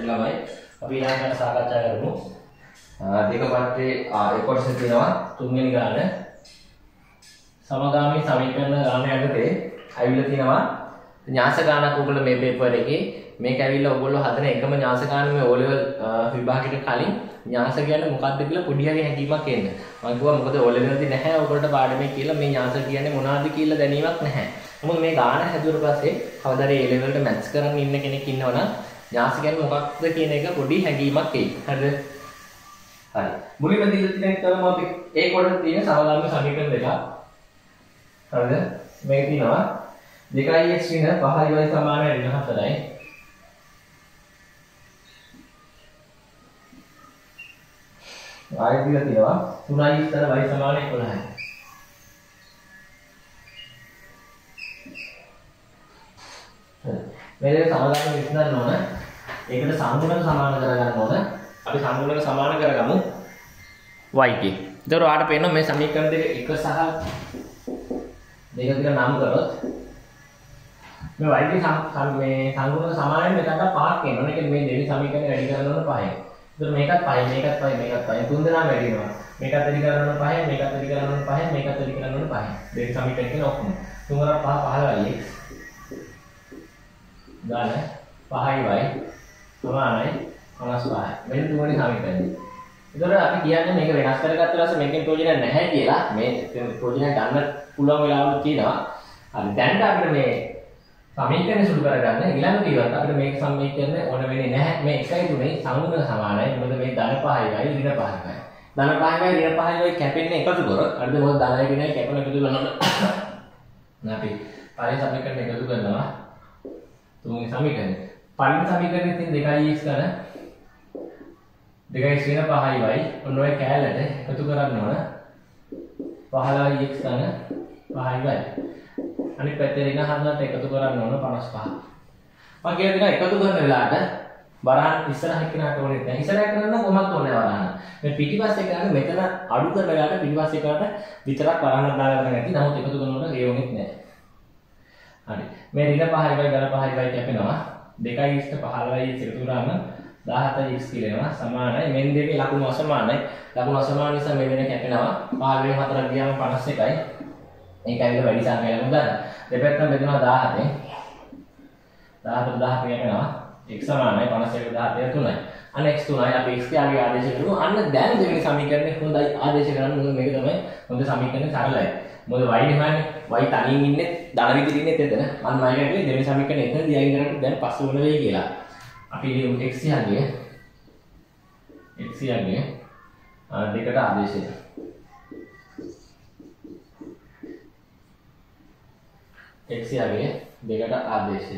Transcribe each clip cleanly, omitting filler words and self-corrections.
ළමයි අපි ඊළඟට සාකච්ඡා කරමු. දෙක පාඩේ ඒ කොටසේ තියෙනවා තුන්වෙනි ගාන සමගාමී සමීකරණ ගාන යටතේ ඇවිල්ලා තියෙනවා න්‍යාස ගානක් ඔයගොල්ලෝ මේ පේපර් එකේ මේක ඇවිල්ලා ඔයගොල්ලෝ හදන එකම න්‍යාස ගාන මේ O level විභාගෙට කලින් න්‍යාස කියන්නේ මොකක්ද කියලා පොඩි හරි හැඟීමක් එන්න. මම කිව්වා මොකද O level දී නැහැ ඔයගොල්ලන්ට පාඩමේ කියලා මේ න්‍යාස කියන්නේ මොනවද කියලා දැනීමක් නැහැ. මොකද මේ ගාන හැදුවට පස්සේ කවදාද A level ට මැත්ස් කරන් ඉන්න කෙනෙක් ඉන්නවනම් න්‍යාස කියන්නේ මොකක්ද කියන එක පොඩි හැඟීමක් එයි. හරිද? හරි. මුලින්ම දීලා තියෙන එක තමයි අපි ඒ කොටසේ තියෙන සමගාමී සමීකරණ දෙක. හරිද? මේක තියෙනවා 2x ඍණ 5y සමාන ඍණ 4යි. ආයෙත් දීලා තියෙනවා 3y විස්තර y සමාන 11යි. මේ දෙක සමගාමී විශ්ලේෂණ ඕන. ඒකට සංගුණක සමාන කරගන්න ඕන. අපි සංගුණක සමාන කරගමු y కి. ඒතර ඔයාලට පේනවා මේ සමීකරණ දෙක 1 සහ 2 කියලා නම් කරොත් මේ y కి මේ සංගුණක සමානයි මෙතනට 5ක් එනවා. ඒ කියන්නේ මේ දෙවි සමීකරණය වැඩි කරන්න ඕන 5යි. ඒතර මේකත් 5යි මේකත් 5යි මේකත් 5යි තුන් දෙනාම වැඩි වෙනවා. මේකත් වැඩි කරන්න ඕන 5යි මේකත් වැඩි කරන්න ඕන 5යි මේකත් වැඩි කරන්න ඕන 5යි. දෙවි සමීකරණ කියන ඔක්කොම 3 වරක් 5 15යි. ගාන 5y සමානයි 55යි. මෙන්න තුන්වෙනි සමීකරණය. ඒතකොට අපි කියන්නේ මේක වෙනස් කරගත්ත ඊපස්සේ මේකෙන් ප්‍රයෝජනයක් නැහැ කියලා. මේ ප්‍රයෝජනයක් ගන්න පුළුවන් වෙලාවලුත් තියෙනවා. හරි දැන් අපිට මේ සමීකරණය සුළු කරගන්න ඊළඟ ටිකත් අපිට මේක සමීකරණය ඕන වෙන්නේ නැහැ. මේ 1යි 3යි සංගුණක සමානයි. මොකද මේ ධන 5යි ඍණ 5යි. ධන 5යි ඍණ 5යි කැපෙන්නේ එකතු කරොත්. හරිද? මොකද ධනයි ඍණයි කැපෙන එකතු කරනකොට අපි පළවෙනි සමීකරණය එකතු කරනවා. තුන්වෙනි සමීකරණය. පළවෙනි සමීකරණයේ තියෙන 2x ගන්න 2x ඍණ 5y ඔන්න ඔය කෑල්ලට එකතු කරන්න ඕන 15x ගන්න 5y. අනිත් පැත්තේ ඍණ 7ට එකතු කරන්න ඕන 55. මම කියන දේ එකතු කරන වෙලාවට වරහන් ඉස්සරහ එක්කනට ඕනේ නැහැ. ඉස්සරහ කරන්න කොහොමද ඕනේ වරහන්. මේ පිටිපස්සේ කරන්නේ මෙතන අඩු කරන වෙලාවට පිටිපස්සේ කරට විතරක් වරහන් දාගන්න නැති. නමුත් එකතු කරනකොට ඒ වුණෙත් නැහැ. හරි. මේ ඍණ 5y ධන 5y කැපෙනවා. 2x 15y එකතු කරාම 17x කියලා එනවා. සමානයි. මෙන් දෙකේ ලකුණු අසමානයි. ලකුණු අසමාන නිසා මේ වෙන කැපෙනවා. 15 4ක් ගියාම 51යි. මේක ඇවිල්ලා වැඩි සංඛ්‍යාවක් ගන්න. දෙපැත්තම බෙදෙනවා 17ෙන්. 17 10 කැපෙනවා. x සමානයි 51 17 3යි. අන්න x 3යි අපි x ගේ ආදේශ කරමු. අන්න දැන් දෙවෙනි සමීකරණය හොඳයි ආදේශ කරන්න ඕන මේක තමයි හොඳ සමීකරණය සරලයි. මොකද y නෙමන්නේ y තනියෙන් ඉන්නේ ධන විදිහට ඉන්නේ එතන. අන්න y ගැටේ දෙවෙනි සමීකරණය එතන දියයින් කරන්නේ දැන් පස්සේ වෙන වෙයි කියලා. අපි ලියමු x යගේ දෙකට ආදේශය. x යගේ දෙකට ආදේශය.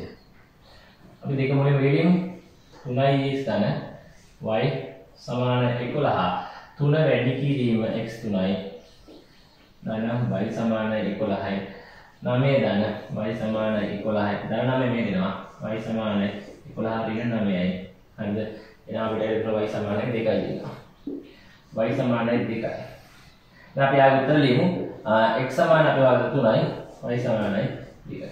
අපි දෙක මොලේ වෙලිමු 3y ස්ථාන y සමාන 11 3 වැඩි කිරීම x 3යි ධන y සමාන 11යි 9 ධන y සමාන 11යි ධන 9 මේ දෙනවා y සමාන 11 ඍණ 9යි. හරිද? එහෙනම් අපිට y සමාන 2යි දෙනවා. y සමාන 2යි. දැන් අපි ආයෙ උත්තර ලියමු. x සමාන අපි වගේ 3යි y සමානයි 2යි.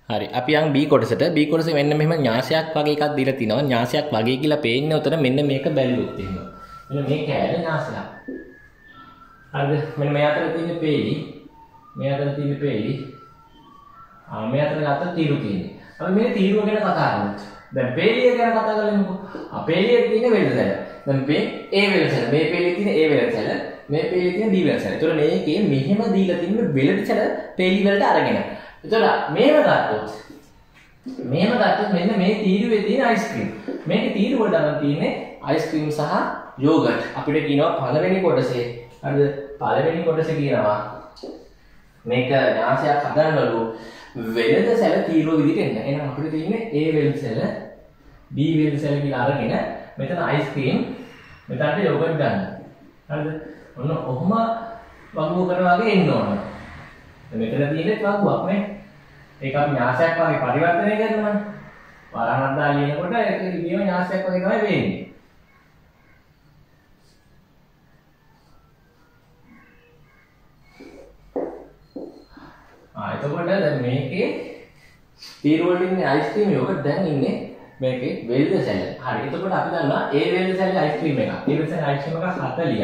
හරි අපි යන් B කොටසට. B කොටසේ මෙන්න මෙහෙම න්‍යාසයක් වගේ එකක් දීලා තිනවා. න්‍යාසයක් වගේ කියලා පේන්නේ උතන මෙන්න මේක බැලුවොත් එහෙම. මෙන්න මේ කෑල්ල න්‍යාසයක්. හරිද? මෙන්න මේ අතර තියෙන පේලි. මේ අතර තියෙන පේලි. මේ අතර ගත්ත තීරු තියෙන්නේ. අපි මේ තීරුව ගැන කතා කරමු. දැන් පේලිය ගැන කතා කරමුකෝ. පේලියේ තියෙන වෙලසැල. දැන් මේ A වෙලසැල. මේ පේලියේ තියෙන A වෙලසැල. මේ පේලියේ තියෙන B වෙලසැල. ඒතකොට මේකේ මෙහෙම දීලා තියෙන වෙලසැල පේලි වලට අරගෙන. එතකොට මේව ගත්තොත් මෙන්න මේ තීරුවේ තියෙන අයිස්ක්‍රීම්. මේකේ තීරුව වල නම් තියෙන්නේ අයිස්ක්‍රීම් සහ යෝගට්. අපිට කියනවා පළවෙනි කොටසේ. හරිද? පළවෙනි කොටසේ කියනවා මේක න්‍යාසයක් හදන්නලු වෙළඳ සැල තීරුව විදිහට එන්න. එහෙනම් අපිට තියෙන්නේ A වෙළඳ සැල B වෙළඳ සැල කියලා අරගෙන මෙතන අයිස්ක්‍රීම් මෙතනට යෝගට් ගන්න. හරිද? ඔන්න ඔහොම වගුව කරන වගේ එන්න ඕන. මෙතන තියෙන්නේ වගුවක් නේ. ඒක අපි න්‍යාසයක් වගේ පරිවර්තනය කරනවා. වරහණක් දාලා ලියනකොට ඒක නියම න්‍යාසයක් වගේ තමයි වෙන්නේ. එතකොට දැන් මේකේ තීරු වලට ඉන්නේ අයිස්ක්‍රීම් යෝගට් දැන් ඉන්නේ මේකේ වෙල්ද සැල. හරි. එතකොට අපි දන්නවා ඒ වෙල්ද සැලේ අයිස්ක්‍රීම් එක. ඒ වෙල්ද සැලේ අයිස්ක්‍රීම් එක 40යි.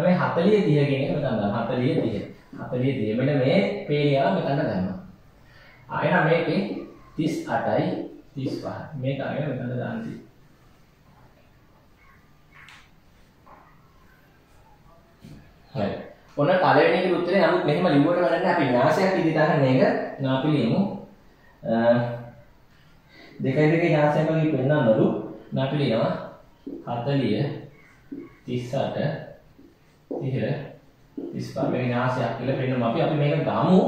මේ 40 30 කියන එක මෙතන දාන්න. 40 30. 40 30. මෙන්න මේ පේලියා මෙතන දානවා. එහෙනම් මේකේ 38යි 35. මේක අරගෙන මෙතන දාන්න තියෙනවා. හරි. ඔන්න පළවෙනි එකේ උත්තරේ නමුත් මෙහෙම ලිව්වට වැඩන්නේ අපි න්‍යාසයක් විදිහට අහන්න මේක. අපි ලියමු. දෙකයි දෙකේ න්‍යාසයක් වගේ පෙන්නනලු. අපි ලියනවා 40 38 30 35 මේ න්‍යාසයක් කියලා පෙන්නනවා. අපි මේක ගමු.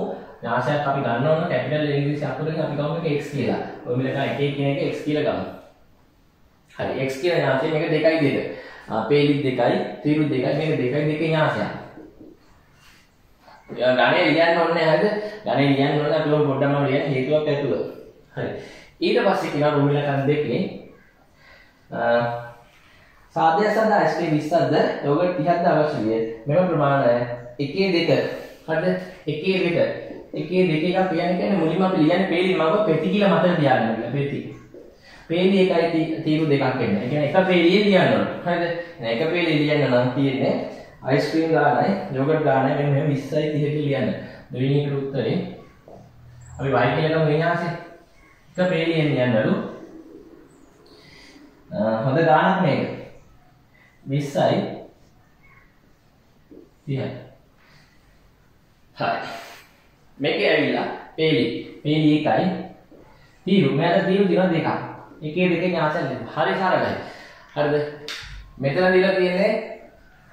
න්‍යාසයක් අපි ගන්න ඕන කැපිටල් ඉංග්‍රීසි අකුරකින් අපි ගමු මේක x කියලා. ඔය මෙලක එකේ කියන එක x කියලා ගමු. හරි x කියලා න්‍යාසය මේක 2යි 2. පේලි 2යි තීරු 2යි මේක 2යි 2 න්‍යාසයක්. ගණේ ලියන්න ඕනේ නැහැද? ගණේ ලියන්න ඕනේ අපි පොඩ්ඩක් මම ලියන්න හේතුවක් ඇතුව. හරි. ඊට පස්සේ කියනවා රුමිලකන් දෙකේ සාදය සඳහා අයිස්ක්‍රීම් 20ක්ද යෝගට් 30ක්ද අවශ්‍ය විය. මෙම ප්‍රමාණය 1 2 හරිද? 1 2 1 2 එක කියන්නේ මුලින්ම අපි ලියන්නේ පේලි මම පෙති කියලා මතක තියාගන්න කියලා පෙති. පේලි එකයි තීරු දෙකක් එන්න. ඒ කියන්නේ එක පේලිය ලියන්න ඕන. හරිද? දැන් එක පේලිය ලියන්න නම් තියෙන්නේ අයිස්ක්‍රීම් ගානයි යෝගට් ගානයි මෙන්න මෙහෙම 20යි 30 කියලා ලියන්න. දෙවෙනි එකට උත්තරේ අපි y කියලා ගමු විනාශේ. එක පේලියෙන් ලියන්නලු. හොඳ ගානක් මේක. 20යි 30යි. හරි. මේකේ ඇවිල්ලා පේලි 1යි තීරු මම තීරු දින දෙකක්. එකේ දෙකේ ඥාසයක් ලියන්න. හරි සරලයි. හරිද? මෙතන දීලා තියෙන්නේ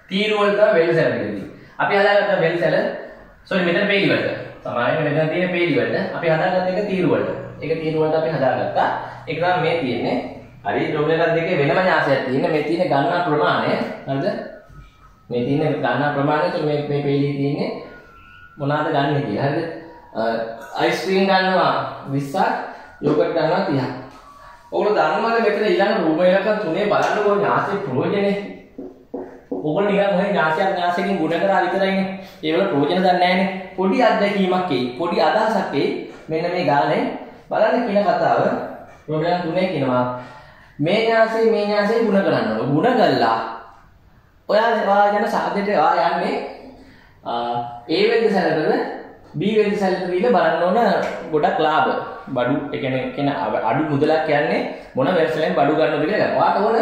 තීරු වලට වෙල් සැල දෙන්නේ. අපි හදාගත්ත වෙල් සැල මෙතන පේලි වලට. සමානයෙන් මෙතන තියෙන පේලි වලට අපි හදාගත්ත එක තීරු වලට. ඒක තීරු වලට අපි හදාගත්තා. ඒක තමයි මේ තියෙන්නේ. හරි ඩොමිනේටර් දෙකේ වෙනම ඥාසයක් තියෙන්නේ. මේ තියෙන ගණනා ප්‍රමාණය. හරිද? මේ තියෙන ගණනා ප්‍රමාණය මේ පේලි තියෙන්නේ මොනවාද ගන්න කියලා. හරිද? අයිස්ක්‍රීම් ගන්නවා 20ක් යෝගට් ගන්නවා 30ක්. ඔයගොල්ලෝ දන්නවද මෙතන ඊළඟ රූප ඉලක්ක තුනේ බලන්නකෝ ඥාසයේ ප්‍රයෝජනේ. ඔයගොල්ලෝ නිකන් ඔය ඥාසයෙන් ගුණ කරා විතරයිනේ. ඒවල ප්‍රයෝජන දන්නේ නැහැනේ. පොඩි අත්දැකීමක් එයි. පොඩි අදහසක් එයි. මෙන්න මේ ගානේ බලන්න කියන කතාව ප්‍රෝග්‍රෑම් තුනේ කියනවා. මේ ඥාසයේ ගුණ කරන්න ඕන. ගුණ කළා. ඔයා යන සාධනෙට ඔයා යන්නේ A වෙද්ද සැලකද B වෙද්ද සැලකද කියලා බලන්න ඕන ගොඩක් ලාභ. බඩු ඒ කියන්නේ අඩු මුදලක් කියන්නේ මොන වෙර්ෂයෙන් බඩු ගන්නවද කියලා ගන්න. ඔයාට ඕන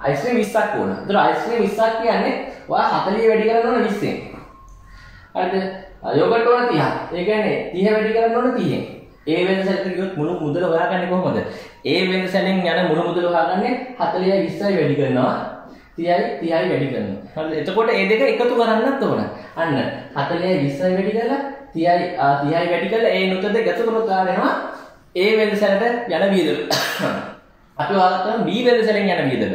අයිස්ක්‍රීම් 20ක් ඕන. ඒතර අයිස්ක්‍රීම් 20ක් කියන්නේ ඔයා 40 වැඩි කරන්න ඕන 20ෙන්. හරිද? යෝගට් ඕන 30ක්. ඒ කියන්නේ 30 වැඩි කරන්න ඕන 30ෙන්. A වෙද්ද සැලකද කිව්වොත් මුළු මුදල හොයාගන්නේ කොහොමද? A වෙද්ද සැලෙන් යන මුළු මුදල හොයාගන්නේ 40යි 20යි වැඩි කරනවා. 30යි වැඩි කරනවා. හරිද? එතකොට මේ දෙක එකතු කරන්නත් ඕන. අන්න 40යි 20යි වැඩි කරලා 30යි වැඩි කරලා ඒ නුත දෙක එකතු කරලා ගන්නවා A වෙද්ද සැලට යන වියදම. අපි වාගත්තා B වෙද්ද සැලෙන් යන වියදම.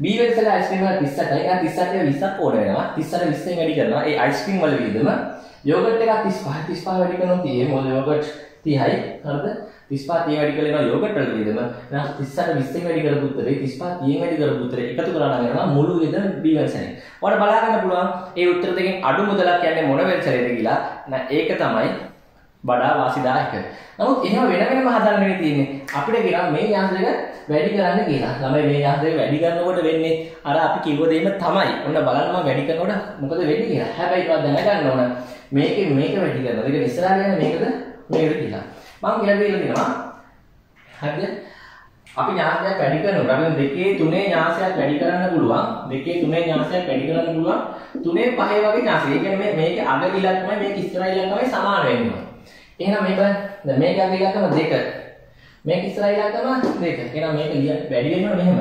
B වෙද්ද සැල අයිස්ක්‍රීම් වල 38යි. ඒ 38ට 20ක් ඕන වෙනවා. 38ට 20ෙන් වැඩි කරනවා. ඒ අයිස්ක්‍රීම් වල වියදම. යෝගට් එක 35 වැඩි කරනවා 30. මොකද යෝගට් 30යි. හරිද? 35 30 වැඩි කරලා යනවා යෝගට් වල වියදම. එහෙනම් 38ට 20ෙන් වැඩි කරපු උත්තරේ 35 30ෙන් වැඩි කරපු උත්තරේ එකතු කරලා ගන්නවා මුළු වියදම B වෙද්ද සැලෙන්. ඔයාලට බලා ගන්න පුළුවන් ඒ උත්තර දෙකෙන් අඩු මුදලක් යන්නේ මොන වෙද්ද සැලේද කියලා. ඒක තමයි වඩා වාසිදායක. නමුත් එහෙම වෙනම හදන්න නෙවෙයි තියෙන්නේ. අපිට කියනවා මේ යාන්ත්‍රය වැඩි කරන්න කියලා. ළමයි මේ යාන්ත්‍රය වැඩි කරනකොට වෙන්නේ අර අපි කිව්ව දෙයම තමයි. ඔන්න බලන්න මම වැඩි කරනකොට මොකද වෙන්නේ කියලා. හැබැයි ඒවා දැනගන්න ඕන. මේක වැඩි කරනවා. ඒක ඉස්සරහට යන මේකද කියලා. මම කියලා දෙනවා. හරිද? අපි ඥානයක් වැඩි කරනවා. අපි දෙකේ තුනේ ඥානයක් වැඩි කරන්න පුළුවන්. දෙකේ තුනේ ඥානයක් වැඩි කරන්න පුළුවන්. තුනේ පහේ වගේ ඥානය. ඒ කියන්නේ මේකේ අග ඉලක්කමයි මේක ඉස්සරහ ඉලක්කමයි සමාන වෙන්නේ. එහෙනම් මේක දැන් මේක අග ඉලක්කම 2. මේක ඉස්සරහ ඉලක්කම 2. එහෙනම් මේක වැඩි වෙන්න ඕන මෙහෙම.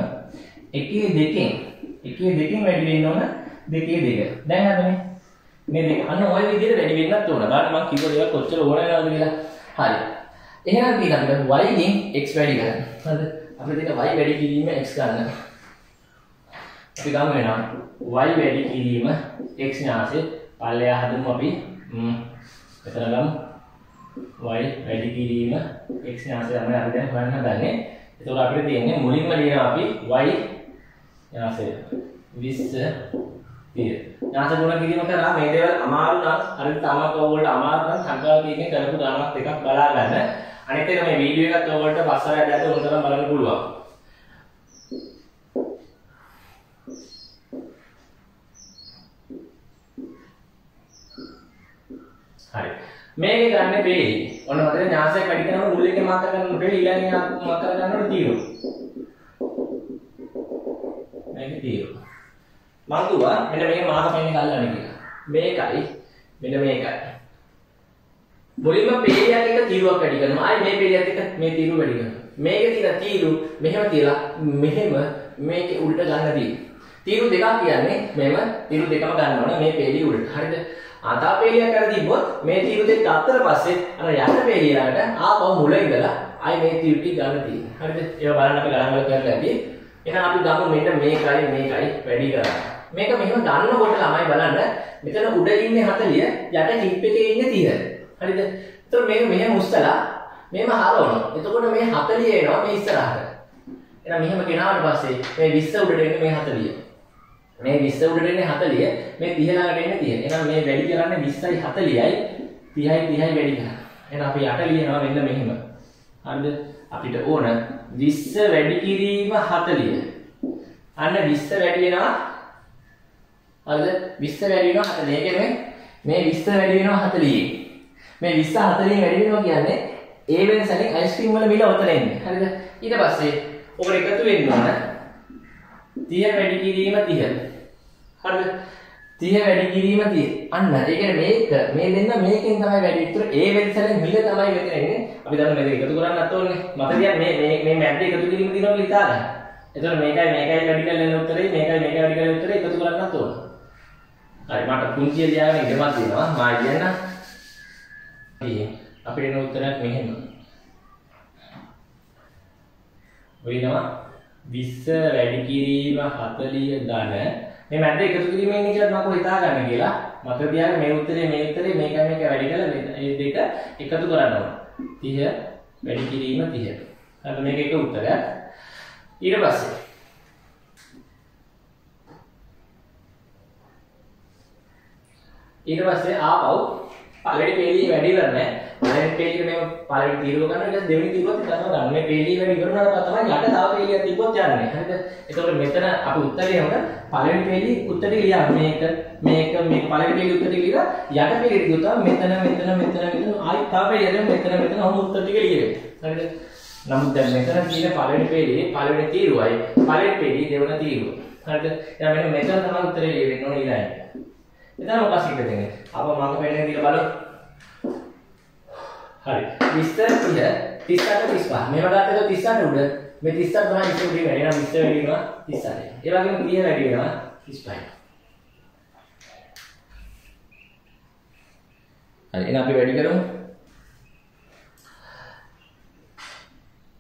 එකේ දෙකෙන් වැඩි වෙන්න ඕන දෙකේ දෙක. දැන් හරිනේ. මේ දෙක අන්න ওই විදිහට වැඩි වෙන්නත් ඕන. බලන්න මම කිව්ව දේවල් කොච්චර ඕන වෙනවද කියලා. හරි. එහෙනම් තියෙනවා අපිට y ගෙන් x වැඩි කරන්න. හරිද? අපිට තියෙන y වැඩි කිරීම x ගන්න. අපි ගමු වෙනවා y වැඩි කිරීම x ඥාසෙ පල්ලෙහා හදමු අපි. එතන ගමු y වැඩි කිරීම x ඥාසෙ තමයි අපි දැන් හොයන්න හදන්නේ. ඒතකොට අපිට තියෙන්නේ මුලින්ම ලියනවා අපි y ඥාසෙ 20 ඥාස ගුණ කිරීම කරා මේ දේවල් අමාරු නම් හරියට තමක ඕගොල්ලෝ අමාරු නම් සංකල්ප තියෙන්නේ කරපු ගණනක් එකක් බලා ගන්න. අනිත් එක මේ වීඩියෝ එකත් ඔයගොල්ලන්ට පස්සට ඇද්ද හොඳටම බලන්න පුළුවන්. හරි. මේකේ ගන්න පේලි. ඔන්න මතක ඥාසයක් වැඩි කරනකොට මුල් එකේ මාතර කරනකොට පේලි ඊළඟ මාතර කරනකොට තීරු. මේකේ තීරු. මම දුවා මෙන්න මේක මාතර පෙන්නේ ගල්ලානේ කියලා. මේකයි මෙන්න මේකයි. මුලින්ම පේලියක් එක තීරුවක් වැඩි කරනවා. ආයි මේ පේලියත් එක මේ තීරුව වැඩි කරනවා. මේකේ තියෙන තීරු මෙහෙම තියලා මෙහෙම මේකේ උඩට ගන්න තීරු. තීරු දෙකක් කියන්නේ මෙහෙම තීරු දෙකම ගන්න ඕනේ මේ පේලිය උඩට. හරිද? ආතා පේලියක් කර තිබ්බොත් මේ තීරු දෙක අතර පස්සේ අර යට පේලිය ළඟට ආපහු මුල ඉඳලා ආයි මේ තීරු ටික ගන්න තියෙනවා. හරිද? ඒක බලන්න අපි ගණන් වල කරලා ඇති. එහෙනම් අපි ගමු මෙන්න මේකයි වැඩි කරලා. මේක මෙහෙම ගන්නකොට ළමයි බලන්න මෙතන උඩ ඉන්නේ 40 යට කිප් එකේ ඉන්නේ 30. හරිද? එතකොට මේක මෙහෙම උස්සලා මෙහෙම හරවනවා. එතකොට මේ 40 එනවා මේ ඉස්සරහට. එහෙනම් මෙහෙම ගෙනාවට පස්සේ මේ 20 උඩට එන්නේ මේ 40. මේ 20 උඩට එන්නේ 40 මේ 30 ළඟට එන්නේ 30. එහෙනම් මේ වැඩි කරන්නේ 20යි 40යි 30යි වැඩි කරා. එහෙනම් අපි යට ලියනවා මෙන්න මෙහෙම. හරිද? අපිට ඕන 20 වැඩි කිරීම 40. අන්න 20 වැඩි වෙනවා. හරිද? 20 වැඩි වෙනවා 40. ඒ කියන්නේ මේ 20 වැඩි වෙනවා 40. මේ 20 40 වැඩි වෙනවා කියන්නේ ඒ වෙනසෙන් අයිස්ක්‍රීම් වල මිල ඔතන එන්නේ. හරිද? ඊට පස්සේ ඔකට එකතු වෙන්න ඕන 30 වැඩි කිරීම 30. හරිද? 30 වැඩි කිරීම 30. අන්න ඒ කියන්නේ මේ දෙන්න මේකෙන් තමයි වැඩි. ඒතර ඒ වෙනසෙන් මිල තමයි මෙතන එන්නේ. අපි දන්න මේක එකතු කරන්නත් ඕනේ. මතකයක් මේ මැද්ද එකතු කිරීම දිනවල හිතා ගන්න. එතකොට මේකයි වැඩි කරලා එන උත්තරේ මේකයි වැඩි කරලා උත්තරේ එකතු කරන්නත් ඕන. හරි මට පුංචිය ලියාගෙන ඉඳමත් දෙනවා. මා කියන්න අපිට එන උත්තරයක් මෙහෙම. වෙනවා 20 වැඩි කිරීම 40 ධන මේ මැද එකතු කිරීමෙන් ඉන්නේ කියලා මම හිතා ගන්න කියලා. මතක තියාගන්න මේ උත්තරේ මේකයි මේක වැඩි කරලා මේ දෙක එකතු කරන්න ඕන. 30 වැඩි කිරීම 30. හරි මේක එක උත්තරයක්. ඊට පස්සේ ආපහු පළවෙනි පේලිය වැඩි කරන්නේ. පළවෙනි පේලිය මේ පළවෙනි තීරුව ගන්න ඊට දෙවෙනි තීරුවත් ගන්න. මේ පේලිය වැඩි කරනවා තමයි යට තව පේලියක් තිබ්බොත් යන්නේ. හරිද? ඒතකොට මෙතන අපි උත්තරේ යනකොට පළවෙනි පේලිය උත්තරේ ලියන්න. මේක පළවෙනි පේලිය උත්තරේ ලියලා යට පේලිය ගියොත් මෙතන ආයි තව පේලියක් මෙතන ඔහොම උත්තර ටික ලියවෙන්නේ. හරිද? නමුත් දැන් මෙතන තියෙන පළවෙනි පේලියේ පළවෙනි තීරුවයි පළවෙනි පේලියේ දෙවෙනි තීරුව. හරිද? එහෙනම් මෙන්න මෙතන තමයි උත්තරේ ලියවෙන්න ඕනේ ඊළඟට. එතන මොකක්ද කියන්නේ? අප මම පෙන්නන විදිහට බලමු. හරි. 20 38 35. මේව ගත්තොත් 38 උඩ මේ 38 තමයි ඉස්සෙල්ලා වැඩි වෙනවා. 20 වැඩි වෙනවා 38. ඒ වගේම 30 වැඩි වෙනවා 35. හරි. එහෙනම් අපි වැඩි කරමු.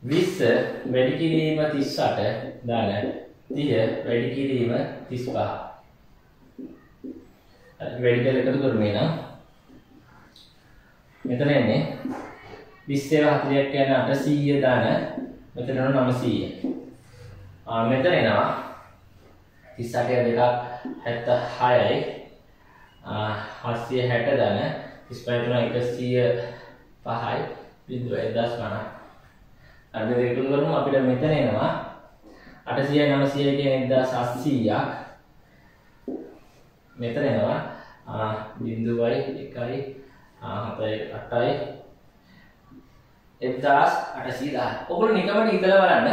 20 වැඩි කිරීම 38 දාන 30 වැඩි කිරීම 35. වැඩි කරලා එකතු කරමු එහෙනම්. මෙතන එන්නේ 20 40ක් කියන්නේ 800 දාන මෙතන එනවා 900. මෙතන එනවා 38 දෙකක් 76යි 760 දාන 35 105යි 1050. අර දෙක එකතු කරමු අපිට මෙතන එනවා 800යි 900යි කියන්නේ 1700ක්. මෙතන එනවා 0.1යි 7යි 8යි 1810. ඔගොල්ලෝ නිකමට හිතලා බලන්න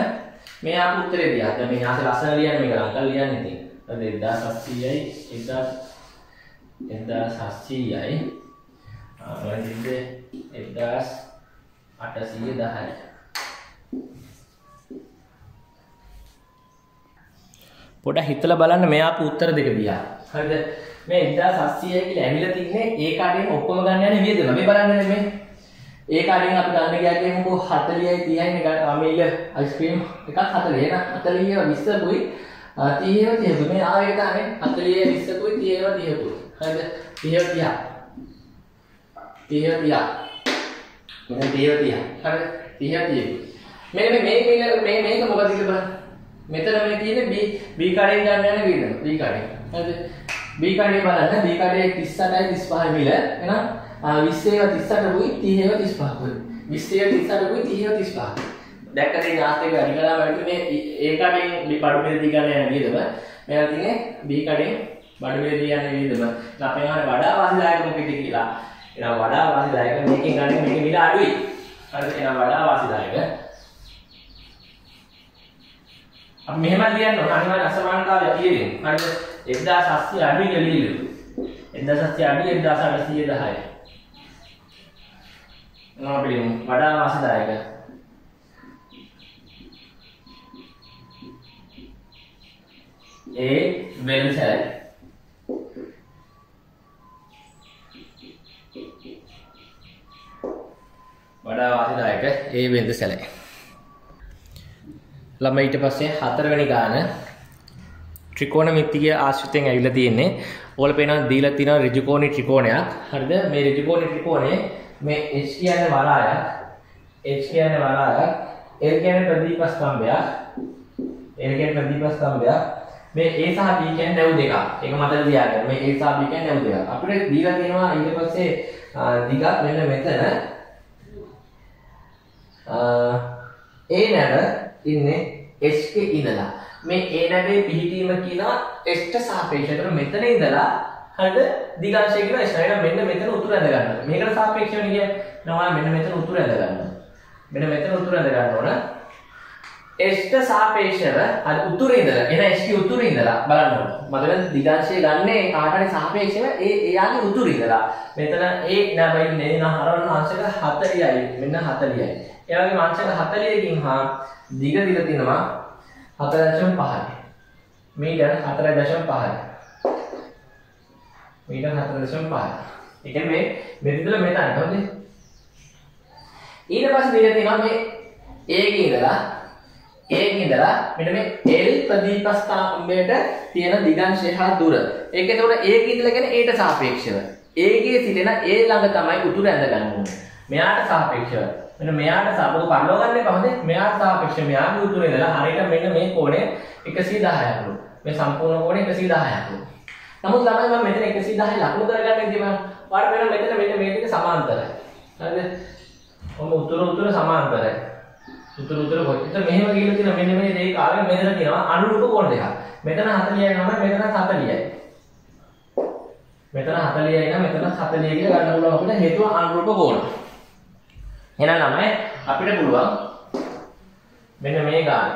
මේ ආපු උත්තරේ දිහා. දැන් මේ ආසේ ලස්සන ලියන්නේ මේක අංකල් ලියන්නේ ඉතින්. අද 1700යි 1700යි වලින්ද 1810යි. පොඩ්ඩක් හිතලා බලන්න මේ ආපු උත්තර දෙක දිහා. හරිද? මේ 1700යි කියලා ඇවිල්ලා තින්නේ ඒ කාඩයෙන් ඔක්කොම ගන්න යන්නේ වියදම. මේ බලන්න මේ ඒ කාඩයෙන් අපි ගන්න ගියා කියමුකෝ 40යි 30යි නේ අමීල අයිස්ක්‍රීම් එකක් 40 නේ 40 20 කුයි 30 මේ ආවේ තමයි 40 20 කුයි 30 කුයි. හරිද? 30 මෙන්න 30 හරිද? 30 මේක මොකද කියලා බලන්න. මෙතන මේ තියෙන්නේ B කාඩයෙන් ගන්න යන වියදම. B කාඩයෙන්. හරිද? B කාඩේ බලන්න B කාඩේ 38යි 35යි මිල. එහෙනම් 20 ඒවා 38කුයි 30 ඒවා 35කුයි. 20 ඒවා 38කුයි 30 ඒවා 35කුයි. දැක්කද මේ ඥාත එක වැඩි කරාම වැඩි මේ A කඩෙන් බඩු බෙද දී ගන්න යන විදිහම මෙයා තියෙන්නේ B කඩෙන් බඩු බෙද දී යන විදිහම. අපේ අහන්නේ වඩා වාසිදායක මොකද කියලා. එහෙනම් වඩා වාසිදායක මේකෙන් ගන්න මේක මිල අඩුයි. හරිද? එහෙනම් වඩා වාසිදායක. අපි මෙහෙම ලියන්න ඕන අනිවාර්ය අසමානතාවය තියෙන්නේ. හරිද? 1700 අඩුයි කියලා ලියන්න. 1700 අඩුයි 1810. අපි වඩා වාසිදායක A වෙනසයි වඩා වාසිදායක A වෙනසයි. ළමයි ඊට පස්සේ හතරවෙනි ගාන ත්‍රිකෝණමිතිය ආශ්‍රිතයෙන් ඇවිල්ලා තියෙන්නේ. ඕල පේනවා දීලා තියෙනවා ඍජුකෝණී ත්‍රිකෝණයක්. හරිද? මේ ඍජුකෝණී ත්‍රිකෝණේ මේ H කියන්නේ වරායක්, H කියන්නේ වරායක්, L කියන්නේ ප්‍රදීප ස්තම්භයක්, L කියන්නේ ප්‍රදීප ස්තම්භයක්. මේ A සහ B කියන්නේ නැව් දෙකක්. ඒක මතක තියාගන්න. මේ A සහ B කියන්නේ නැව් දෙකක්. අපිට දීලා තියෙනවා ඊට පස්සේ දිගක් මෙන්න මෙතන A නැව ඉන්නේ H ක ඉඳලා. මේ A නැවේ පිහිටීම කියනවා H ට සාපේක්ෂව. මෙතන ඉඳලා හරිද? දිගාංශය කියනවා H. එහෙනම් මෙන්න මෙතන උතුර ඇඳ ගන්නවා. මේකට සාපේක්ෂව නිය නෝනා මෙන්න මෙතන උතුර ඇඳ ගන්නවා. මෙන්න මෙතන උතුර ඇඳ ගන්න ඕන. H ට සාපේක්ෂව අර උතුරේ ඉඳලා එන H ක උතුරේ ඉඳලා බලන්න ඕන. මතකද දිගාංශය ගන්නේ කාටරි සාපේක්ෂව එයාගේ උතුරේ ඉඳලා. මෙතන A නැව ඉන්නේ නා හරවන අංශක 40යි. මෙන්න 40යි. ඒ වගේම අංශක 40කින් හා දිග දිලා තිනවා 4.5යි. මීටර 4.5යි. මීටර 4.5යි. ඒ කියන්නේ මෙතන මෙතන හොඳේ. ඊට පස්සේ දිලා තිනවා මේ A ගේ ඉඳලා මෙන්න මේ L ප්‍රදීප ස්තම්භයට තියෙන දිගංශය හා දුර. ඒක එතකොට A ගේ ඉඳලා කියන්නේ A ට සාපේක්ෂව. A ගේ සිටින A ළඟ තමයි උතුර ඇඳ ගන්න ඕනේ. මෙයාට සාපේක්ෂව. මෙන්න මෙයාට සාපේක්ෂව පරලෝ ගන්න කොහොමද? මෙයාට සාපේක්ෂව මෙයාගේ උතුරේ ඉඳලා හරියට මෙන්න මේ කෝණය 110ක් ලු. මේ සම්පූර්ණ කෝණය 110ක් ලු. නමුත් ළමයි මම මෙතන 110 ලකුණු කරගන්න ඉතින් මම වාට වෙන මෙතන මෙන්න මේ දෙක සමාන්තරයි. හරිද? ඔන්න උතුර සමාන්තරයි. උතුර කොයි. එතන මෙහෙම ගිහිල්ලා තියෙන මෙන්න මේ රේඛාවෙන් මෙතන තියෙනවා අනුරූප කෝණ දෙකක්. මෙතන 40යි නම් මෙතන 40යි. මෙතන 40යි නම් මෙතන 40යි කියලා ගන්න පුළුවන් අපිට හේතුව අනුරූප කෝණ. එහෙනම් ළමයි අපිට පුළුවන් මෙන්න මේ ගාන.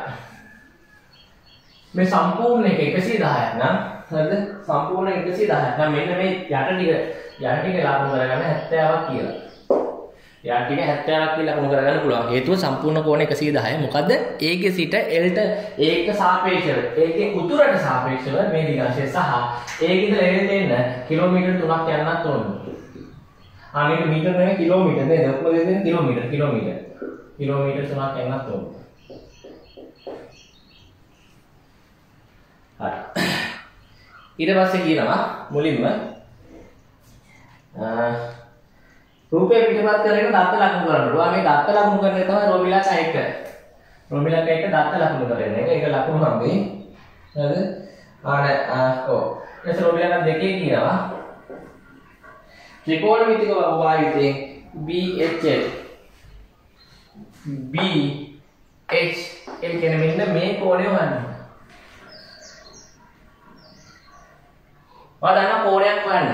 මේ සම්පූර්ණ එක 110ක් නම් හරිද? සම්පූර්ණ 110ක් නම් මෙන්න මේ යට ටික ලකුණු කරගන්න 70ක් කියලා. යට ටික 70ක් කියලා ලකුණු කරගන්න පුළුවන්. හේතුව සම්පූර්ණ කෝණ 110. මොකද්ද? A ගේ සිට L ට A ක සාපේක්ෂව A ගේ උතුරට සාපේක්ෂව මේ දිගාංශය සහ A ගේ ඉඳලා L ට එන්න කිලෝමීටර් 3ක් යන්නත් ඕනේ. මේක මීටර නෙවෙයි කිලෝමීටර නේද? ඔක්කොම දෙන්නේ කිලෝමීටර 3ක් යන්නත් ඕනේ. හරි. ඊට පස්සේ කියනවා මුලින්ම රූපේ පිටපත් කරගෙන දත්ත ලකුණු කරනවා. මේ දත්ත ලකුණු කරන එක තමයි රෝමිලක 1. රෝමිලක 1 දත්ත ලකුණු කරන එක. ඒක ලකුණු හම්බෙයි. හරිද? ඔව්. ඊට රෝමිලක 2 කියනවා ත්‍රිකෝණමිතික වායුතෙන් BHL කියන්නේ මෙන්න මේ කෝණය හොයන්න. ඔයාලා කෝණයක් හොයන්න.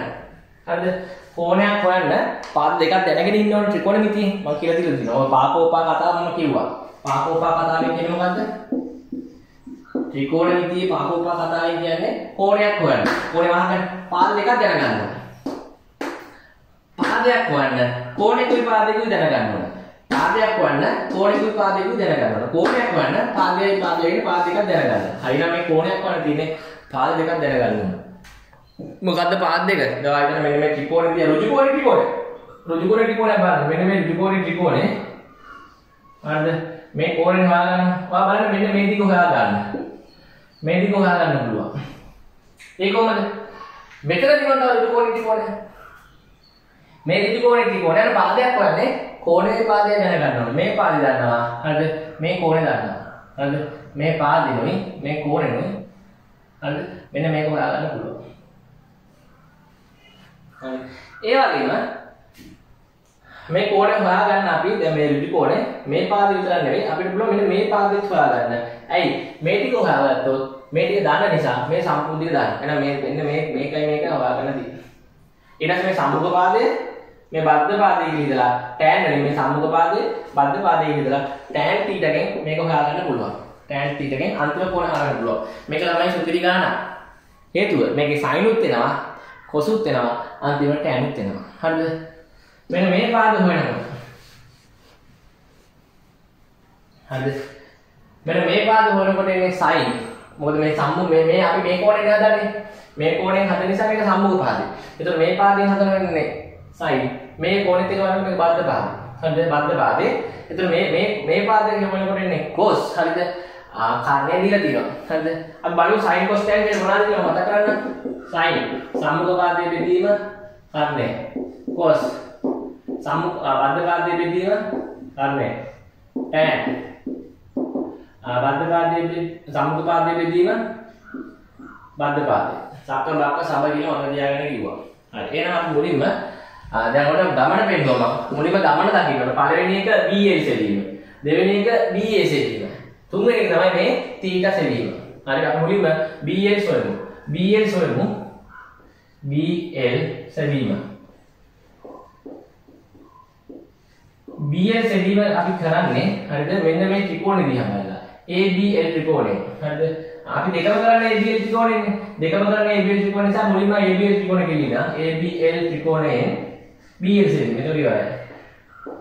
හරිද? කෝණයක් හොයන්න පාද දෙකක් දැනගෙන ඉන්න ඕනේ ත්‍රිකෝණමිතියෙන්. මම කියලා දීලා තියෙනවා. ඔය පාකෝපා කතාව මම කිව්වා. පාකෝපා කතාවෙන් කියන්නේ මොකද්ද? ත්‍රිකෝණමිතියේ පාකෝපා කතාවෙන් කියන්නේ කෝණයක් හොයන්න. කෝණය වහගන්න පාද දෙකක් දැනගන්න ඕනේ. පාදයක් හොයන්න කෝණිකුයි පාදයකුයි දැනගන්න ඕන. පාදයක් හොයන්න කෝණිකුයි පාදයකුයි දැනගන්න ඕන. කෝණයක් හොයන්න පාදයයි පාදයයි පාද දෙකක් දැනගන්න. හරිනම් මේ කෝණයක් හොයන්න තියෙන්නේ පාද දෙකක් දැනගන්න ඕන. මොකද්ද පාද දෙක? දැන් ආයතන මෙන්න මේ ත්‍රිකෝණේ ඍජුකෝණේ ත්‍රිකෝණය. ඍජුකෝණේ ත්‍රිකෝණය බලන්න. මෙන්න මේ ඍජුකෝණේ ත්‍රිකෝණේ. හරිද? මේ කෝණේ හොයාගන්න. ඔයා බලන්න මෙන්න මේ දිග හොයාගන්න. මේ දිග හොයාගන්න පුළුවන්. ඒ කොහමද? මෙතන තියෙනවා ඍජුකෝණේ ත්‍රිකෝණය. මේ ත්‍රිකෝණේ ත්‍රිකෝණයට පාදයක් හොයන්නේ කෝණයේ පාදය දැනගන්න ඕනේ. මේ පාදය දන්නවා. හරිද? මේ කෝණය දන්නවා. හරිද? මේ පාදෙනුයි මේ කෝණෙනුයි හරිද? මෙන්න මේක හොයාගන්න පුළුවන්. හරි. ඒ වගේම මේ කෝණය හොයාගන්න අපි දැන් මේ ඍජු කෝණය මේ පාදේ විතර නෙවෙයි අපිට පුළුවන් මෙන්න මේ පාදෙත් හොයාගන්න. ඇයි? මේ ටික හොයාගත්තොත් මේ ටික දන්න නිසා මේ සම්පූර්ණ ටික දාන්න. එහෙනම් මෙන්න මේකයි මේක හොයාගන්න තියෙන්නේ. ඊට පස්සේ මේ සම්මුඛ පාදයේ මේ බද්ධ පාදයේ ඉඳලා tan වලින් මේ සම්මුඛ පාදයේ බද්ධ පාදයේ ඉඳලා tan θ ගෙන් මේක හොයාගන්න පුළුවන්. tan θ ගෙන් අන්තිම කෝණය හොයාගන්න පුළුවන්. මේක ළමයි සුපිරි ගානක්. හේතුව මේකේ sin උත් වෙනවා, cos උත් වෙනවා, අන්තිමට tan උත් වෙනවා. හරිද? මෙන්න මේ පාද හොයනකොට. හරිද? මෙන්න මේ පාද හොයනකොට එන්නේ sin. මොකද මේ සම්මුඛ මේ අපි මේ කෝණයෙන් හදන්නේ. මේ කෝණයෙන් හදන නිසා මේක සම්මුඛ පාදේ. ඒතකොට මේ පාදයෙන් හදනවන්නේ sin. මේ කෝණෙත් එක බලන්න මේක බද්ධ පාදේ. හරිද? බද්ධ පාදේ. ඒතකොට මේ පාදයෙන් හොයනකොට එන්නේ cos. හරිද? කාරණේ දීලා තියෙනවා. හරිද? අපි බලමු sin cos tan කියන මොනවද කියලා මතක කරගන්න. sin සම්මුඛ පාදයේ බෙදීම කාරණේ. cos බද්ධ පාදයේ බෙදීම කාරණේ. tan බද්ධ පාදයේ සම්මුඛ පාදයේ බෙදීම බද්ධ පාදේ. සක්ක බක්ක සම කියලා මම තියාගෙන කිව්වා. හරි. එහෙනම් අපි මුලින්ම දැන් ඔන්න ගමන පෙන්නුවා. මුලින්ම ගමන දකින්න. පළවෙනි එක BL සෙවීම. දෙවෙනි එක BA සෙවීම. තුන්වෙනි එක තමයි මේ θ සෙවීම. හරි. අපි මුලින්ම BL සොයමු. BL සොයමු. BL සෙවීම. BL සෙවීම අපි කරන්නේ හරිද? මෙන්න මේ ත්‍රිකෝණය දිහා බලලා. ABL ත්‍රිකෝණය. හරිද? අපි දෙකම කරන්නේ ABL ත්‍රිකෝණයනේ. දෙකම කරන්නේ ABL ත්‍රිකෝණය නිසා මුලින්ම ABL ත්‍රිකෝණය කෙලිනා. ABL ත්‍රිකෝණයෙන් BL සෙවීම. ඒක ඉවරයි.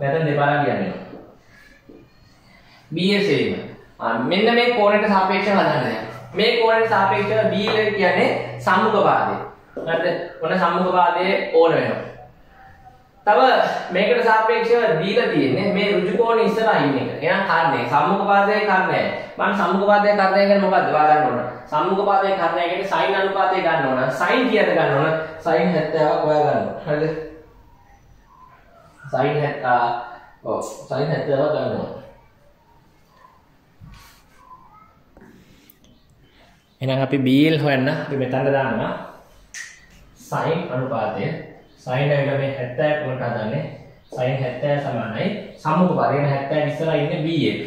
නැත්නම් දෙපාරක් කියන්නේ. BL සෙවීම. මෙන්න මේ කෝණයට සාපේක්ෂව හදන්න. මේ කෝණයට සාපේක්ෂව BL කියන්නේ සම්මුඛ පාදය. හරිද? ඔන්න සම්මුඛ පාදයේ ඕන වෙනවා. තව මේකට සාපේක්ෂව දීලා තියෙන්නේ මේ ඍජු කෝණය ඉස්සරහින් එක. එහෙනම් කාරණේ සම්මුඛ පාදයේ කාරණේ. මම සම්මුඛ පාදයේ කාරණේ කියන්නේ මොකද්ද? ඔයා ගන්න ඕන. සම්මුඛ පාදයේ කාරණේ කියන්නේ sin අනුපාතය ගන්න ඕන. sin කීයද ගන්න ඕන? sin 70ක් ඔයා ගන්න ඕන. හරිද? sin 70ක් ගන්න ඕන. එහෙනම් අපි BL හොයන්න අපි මෙතනට දානවා sin අනුපාතය. sin එක මේ 70 උනට හදන්නේ sin 70 සමානයි සම්මුඛ පාදයෙන් 70 ඉස්සරහා ඉන්නේ BL.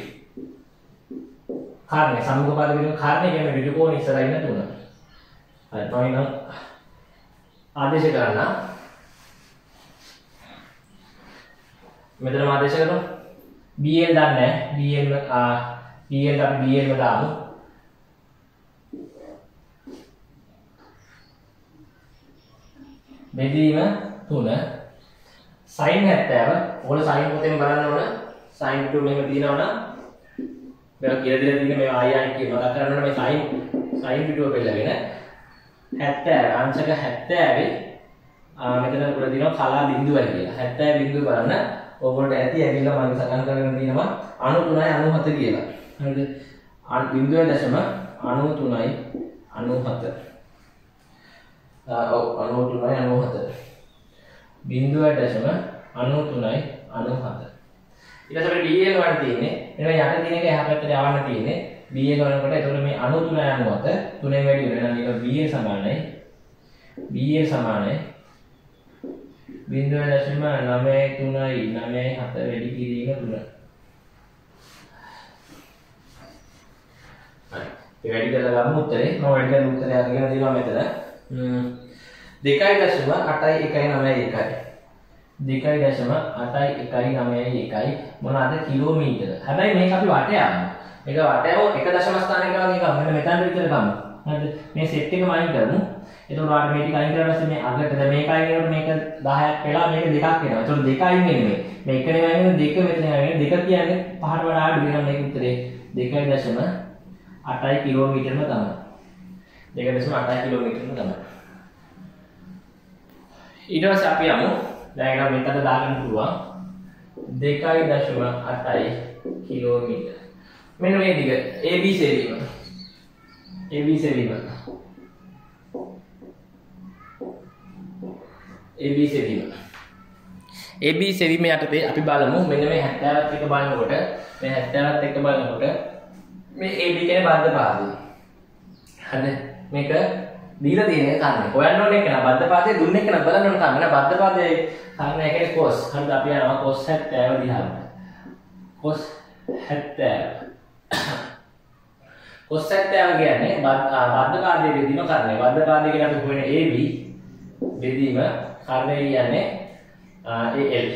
කාරණේ සම්මුඛ පාද විදිහට කාරණේ කියන්නේ ඍජු කෝණ ඉස්සරහා ඉන්න තුන. හරි තවයිනම් ආදේශ කරන්න. මෙතනම ආදේශ කරනවා. BL දන්නේ නැහැ. BL අපි BL ම දාමු. බෙදීම 3 sin 70 ඔයාලා sin පොතෙන් බලන්න ඕන sin පිටු මෙහෙම තියෙනවනම් මේක කියලා දෙලා තියෙන මේ ආයෙ කියනවා කරන්න මේ sin පිටුව පෙළගෙන 70 අංශක 70 මෙතන උඩ දිනවා කලා බිඳුවයි කියලා 70 බිඳුව බලන්න ඔයගොල්ලන්ට ඇති ඇවිල්ලා මම සටහන් කරගෙන තියෙනවා 93යි 97 කියලා හරිද බිඳුව දශම 93යි 97 93යි 97 බිඳුව දශම 93යි 97 ඊට පස්සේ BL වල තියෙන්නේ මෙන්න යට තියෙන එක එහා පැත්තට යවන්න තියෙන්නේ BL වලකට එතකොට මේ 93යි 97 තුනෙන් වැඩි වෙනවා නම් ඒක BL සමානයි බිඳුව දශම 93යි 97 වැඩි කිරීම 3 හරි ඒ වැඩි කරලා ගමු උත්තරේ මම වැඩි කරලා උත්තරය අරගෙන දෙනවා මෙතන 2.891 මොනවාද කිලෝමීටර. හැබැයි මේක අපි වටේ යනවා. මේක වටේව එක දශම ස්ථානයක වගේ එකක්. මෙන්න මෙතන විතර ගමු. හරිද? මේ සෙට් එකම අයින් කරමු. එතකොට ඔයාලට මේ ටික අයින් කරලා පස්සේ මේ අගට දැන් මේක අයින් කරනකොට මේක 10ක් වෙලා මේක දෙකක් වෙනවා. එතකොට දෙක අයින් වෙන්නේ. මේ එක නෙවෙයි වෙන දෙක මෙතන වෙන්නේ. දෙක කියන්නේ පහට වඩා අඩු වෙනවා මේක උත්තරේ 2.8 කිලෝමීටරම තමයි. 2.8 කිලෝමීටරම තමයි. ඊට පස්සේ අපි යමු දැන් ඒක මෙතන දාගන්න පුළුවන් 2.8 කිලෝමීටර. මෙන්න මේ දිග AB සෙවීම. AB සෙවීම. AB සෙවීම. AB සෙවීම යටතේ අපි බලමු මෙන්න මේ 70ත් එක්ක බලනකොට මේ 70ත් එක්ක බලනකොට මේ AB කියන්නේ බද්ධ පාදය. හරිද? මේක දීලා තියෙන කාරණේ. හොයන්න ඕනේ කෙනා බද්ධපාදයේ දුන්නේ කෙනා බලන්න ඕන කාරණේ. බද්ධපාදයේ කාරණේ කියන්නේ cos. හරිද? අපි යනවා cos 70 දිහාට. cos 70. cos 70 කියන්නේ බද්ධපාදයේ බෙදීම කාරණේ. බද්ධපාදයේ කියලා අපි හොයන්නේ AB බෙදීම කාරණේ කියන්නේ AL.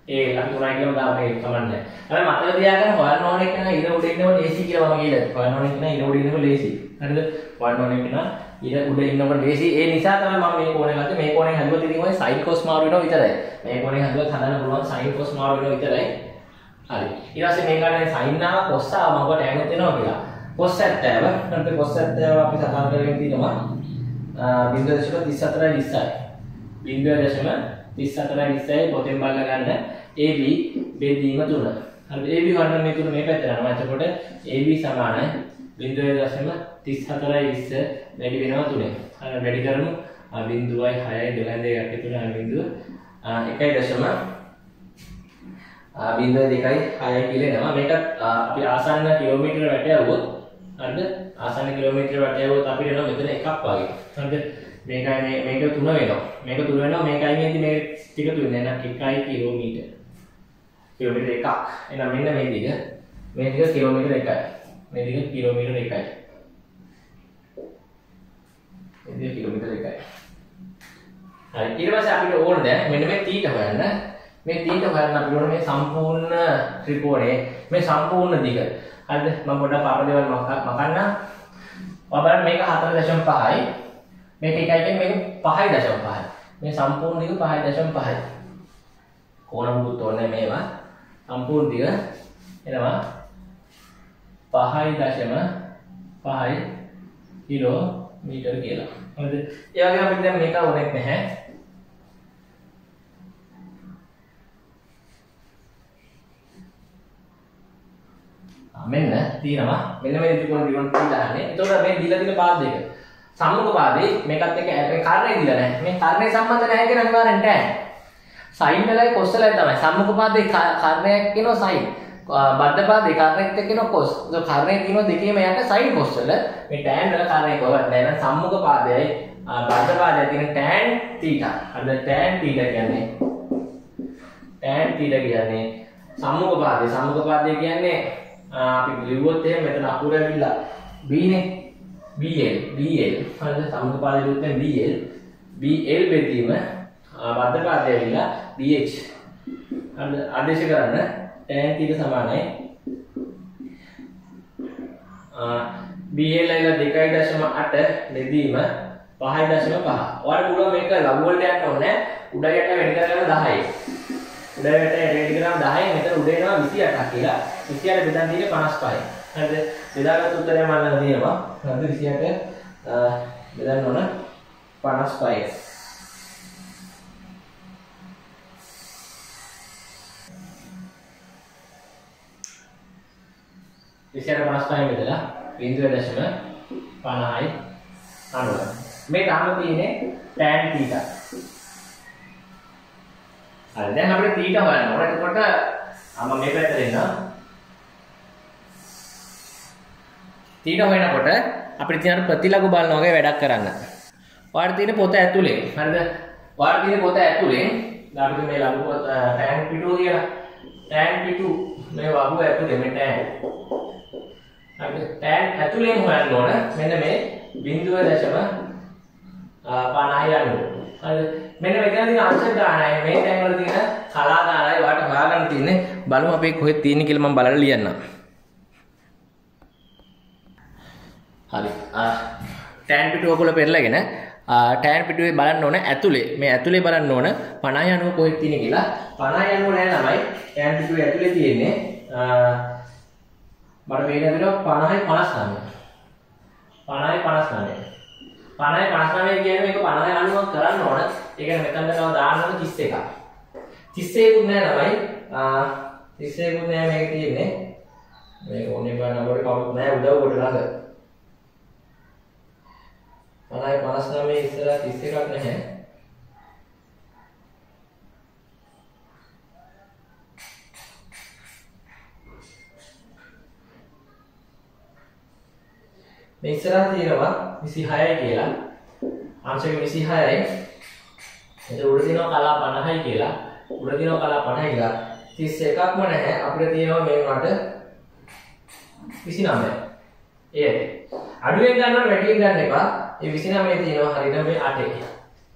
ඒ අපි තුනයි කියමු දාපේ කමන්නේ. හැබැයි මතක තියාගන්න හොයන්න ඕනේ කෙනා ඉර උඩ ඉන්නකොට ලේසි කියලා මම කියලා. හොයන්න ඕනේ කෙනා ඉර උඩ ඉන්නකොට ලේසි. හරිද? හොයන්න ඕනේ කෙනා ඉර උඩ ඉන්නකොට ලේසි. ඒ නිසා තමයි මම මේ කෝණය ගත්තේ. මේ කෝණයෙන් හදුවත් ඉතින් ඔය sin cos මාරු වෙනවා විතරයි. මේ කෝණයෙන් හදුවත් හදන්න පුළුවන් sin cos මාරු වෙනවා විතරයි. හරි. ඊට පස්සේ මේකට sin ආව cos ආව මම කොට ඇඟුත් වෙනවා කියලා. cos 70. ඊට cos 70 අපි සඳහන් කරගෙන තියෙනවා 0.34 20. පොතෙන් බලලා ගන්න AB බෙදීම 3. හරිද? AB හොයන්න මේ තුන මේ පැත්තට යනවා. එතකොට AB සමානයි 0.34 වැඩි වෙනවා 3. හරි වැඩි කරමු 0.6 12 දෙකක් එකතු වෙන බිඳුව 1.02 කියලා එනවා. මේක අපි ආසන්න කිලෝමීටර වැටයවුවොත් හරිද? ආසන්න කිලෝමීටර වැටයවුවොත් අපිට එනවා මෙතන එකක් වගේ. හරිද? මේකයි මේක 3 වෙනවා. මේක 3 වෙනවා මේකයි මේදී මේ ටික තුනේ නේද? 1 කිලෝමීටර. කිලෝමීටර 1ක්. එහෙනම් මෙන්න මේ දිග. මේ දිග කිලෝමීටර 1යි. මේ දිග කිලෝමීටර 1යි. මේ දිග කිලෝමීටර 1යි. හරි. ඊට පස්සේ අපිට ඕන දැන් මෙන්න මේ θ හොයන්න. මේ θ හොයන්න අපිට ඕන මේ සම්පූර්ණ ත්‍රිකෝණයේ මේ සම්පූර්ණ දිග. හරිද? මම පොඩ්ඩක් පාර දේවල් මකන්න. ඔයාලට මේක 4.5යි. මේක එකයි කියන්නේ මේක 5.5යි. මේ සම්පූර්ණ දිග 5.5යි. කෝණ මුකුත් ඕනේ මේවා. සම්පූර්ණ දිග එනවා 5.5 කිලෝමීටර කියලා. හරිද? ඒ වගේම අපිට දැන් මේක ඕනෙත් නැහැ. මෙන්න තියෙනවා. මෙන්න මේ ත්‍රිකෝණ දාන්නේ. එතකොට මේ දීලා තියෙන පාද දෙක. සම්මුඛ පාදේ මේකත් එක්ක මේ කාරණේ දීලා නැහැ. මේ කාරණේ සම්බන්ධ නැහැ කියන අනිවාර්යෙන් tan. sin වලයි cos වලයි තමයි. සම්මුඛ පාදේ කාරණයක් කියනවා sin. බද්ධ පාදේ කාරණෙත් එක්ක කියනවා cos. ඒක කාරණේ තියෙනවා දෙකේම යට sin cos වල. මේ tan වල කාරණේ කොහොමද? දැන් සම්මුඛ පාදයයි බද්ධ පාදයයි තියෙන tan theta. හරිද? tan theta කියන්නේ සම්මුඛ පාදේ. සම්මුඛ පාදේ කියන්නේ අපි ලිව්වොත් එහෙම මෙතන අකුර ඇවිල්ලා b නේ. BL හරිද? සම්මුඛ පාදයේ උත්තර BL බෙදීම බද්ධ පාදයේ ඇවිල්ලා BH. හරිද? ආදේශ කරන්න tan θ සමානයි BL ඇවිල්ලා 2.8 බෙදීම 5.5. ඔයාලට පුළුවන් මේක ලඝු වලට යන්න ඕනේ. උඩ යට වැඩි කරගන්න 10යි. උඩ යට වැඩි කරගන්න 10යි. මෙතන උඩ එනවා 28ක් කියලා. 28 බෙදන් තියෙන්නේ 55යි. හරිද? බෙදාගත් උත්තරය මම ළඟ තියෙනවා. හරිද? 28 බෙදන්න ඕන 55යි. 55 බෙදලා 0.50යි 90. මේ තාම තියෙන්නේ tan theta. හරි දැන් අපිට theta හොයන්න ඕන. එතකොට මම මේ පැත්තට එනවා. theta හොයනකොට අපිට තියෙන ප්‍රතිලඝු බලන වගේ වැඩක් කරන්න. ඔයාලට තියෙන පොත ඇතුලේ හරිද? ඔයාලට තියෙන පොත ඇතුලේ දැන් අපිට මේ ලඝු පොත tan පිටුව කියලා. tan පිටු මේ වහුව ඇතුලේ මේ tan. හරිද? tan ඇතුලෙන් හොයන්න ඕන. මෙන්න මේ 0.50 යනවා. හරිද? මෙන්න මෙතන තියෙන අංශ ගානයි මේ tan වල තියෙන කලා ගානයි ඔයාලට හොයාගන්න තියෙන්නේ. බලමු අපි කොහෙද තියෙන්නේ කියලා මම බලලා ලියන්නම්. හරි. tan පිටුව ඔයගොල්ලෝ පෙරලාගෙන tan පිටුවේ බලන්න ඕන ඇතුලේ මේ ඇතුලේ බලන්න ඕන 50 යනුව කොහෙද තියෙන්නේ කියලා. 50 යනුව නෑ ළමයි. tan පිටුවේ ඇතුලේ තියෙන්නේ මට පේන විදිහට 50යි 59. 50යි 59 කියන්නේ මේක 50 අණුවක් කරන්න ඕන. ඒ කියන්නේ මෙතන තව දාන්න ඕන 31ක්. 31කුත් නෑ ළමයි. 31කුත් නෑ මේක තියෙන්නේ. මේක ඕනේ බලන්න අපිට කවුරුත් නෑ උදව්වට ළඟ. 50යි 59 ඉස්සරහ 31ක් නැහැ. මේ ඉස්සරහ තියෙනවා 26යි කියලා. අංශක 26යි. එතකොට උඩ තියෙනවා කලා 50යි කියලා. උඩ තියෙනවා කලා 50යි කියලා. 31ක්ම නැහැ. අපිට තියෙනවා මේ වලට 29. ඒකයි. අඩුවෙන් ගන්නවට වැඩියෙන් ගන්න එපා. මේ 29 තියෙනවා හරියට මේ 8.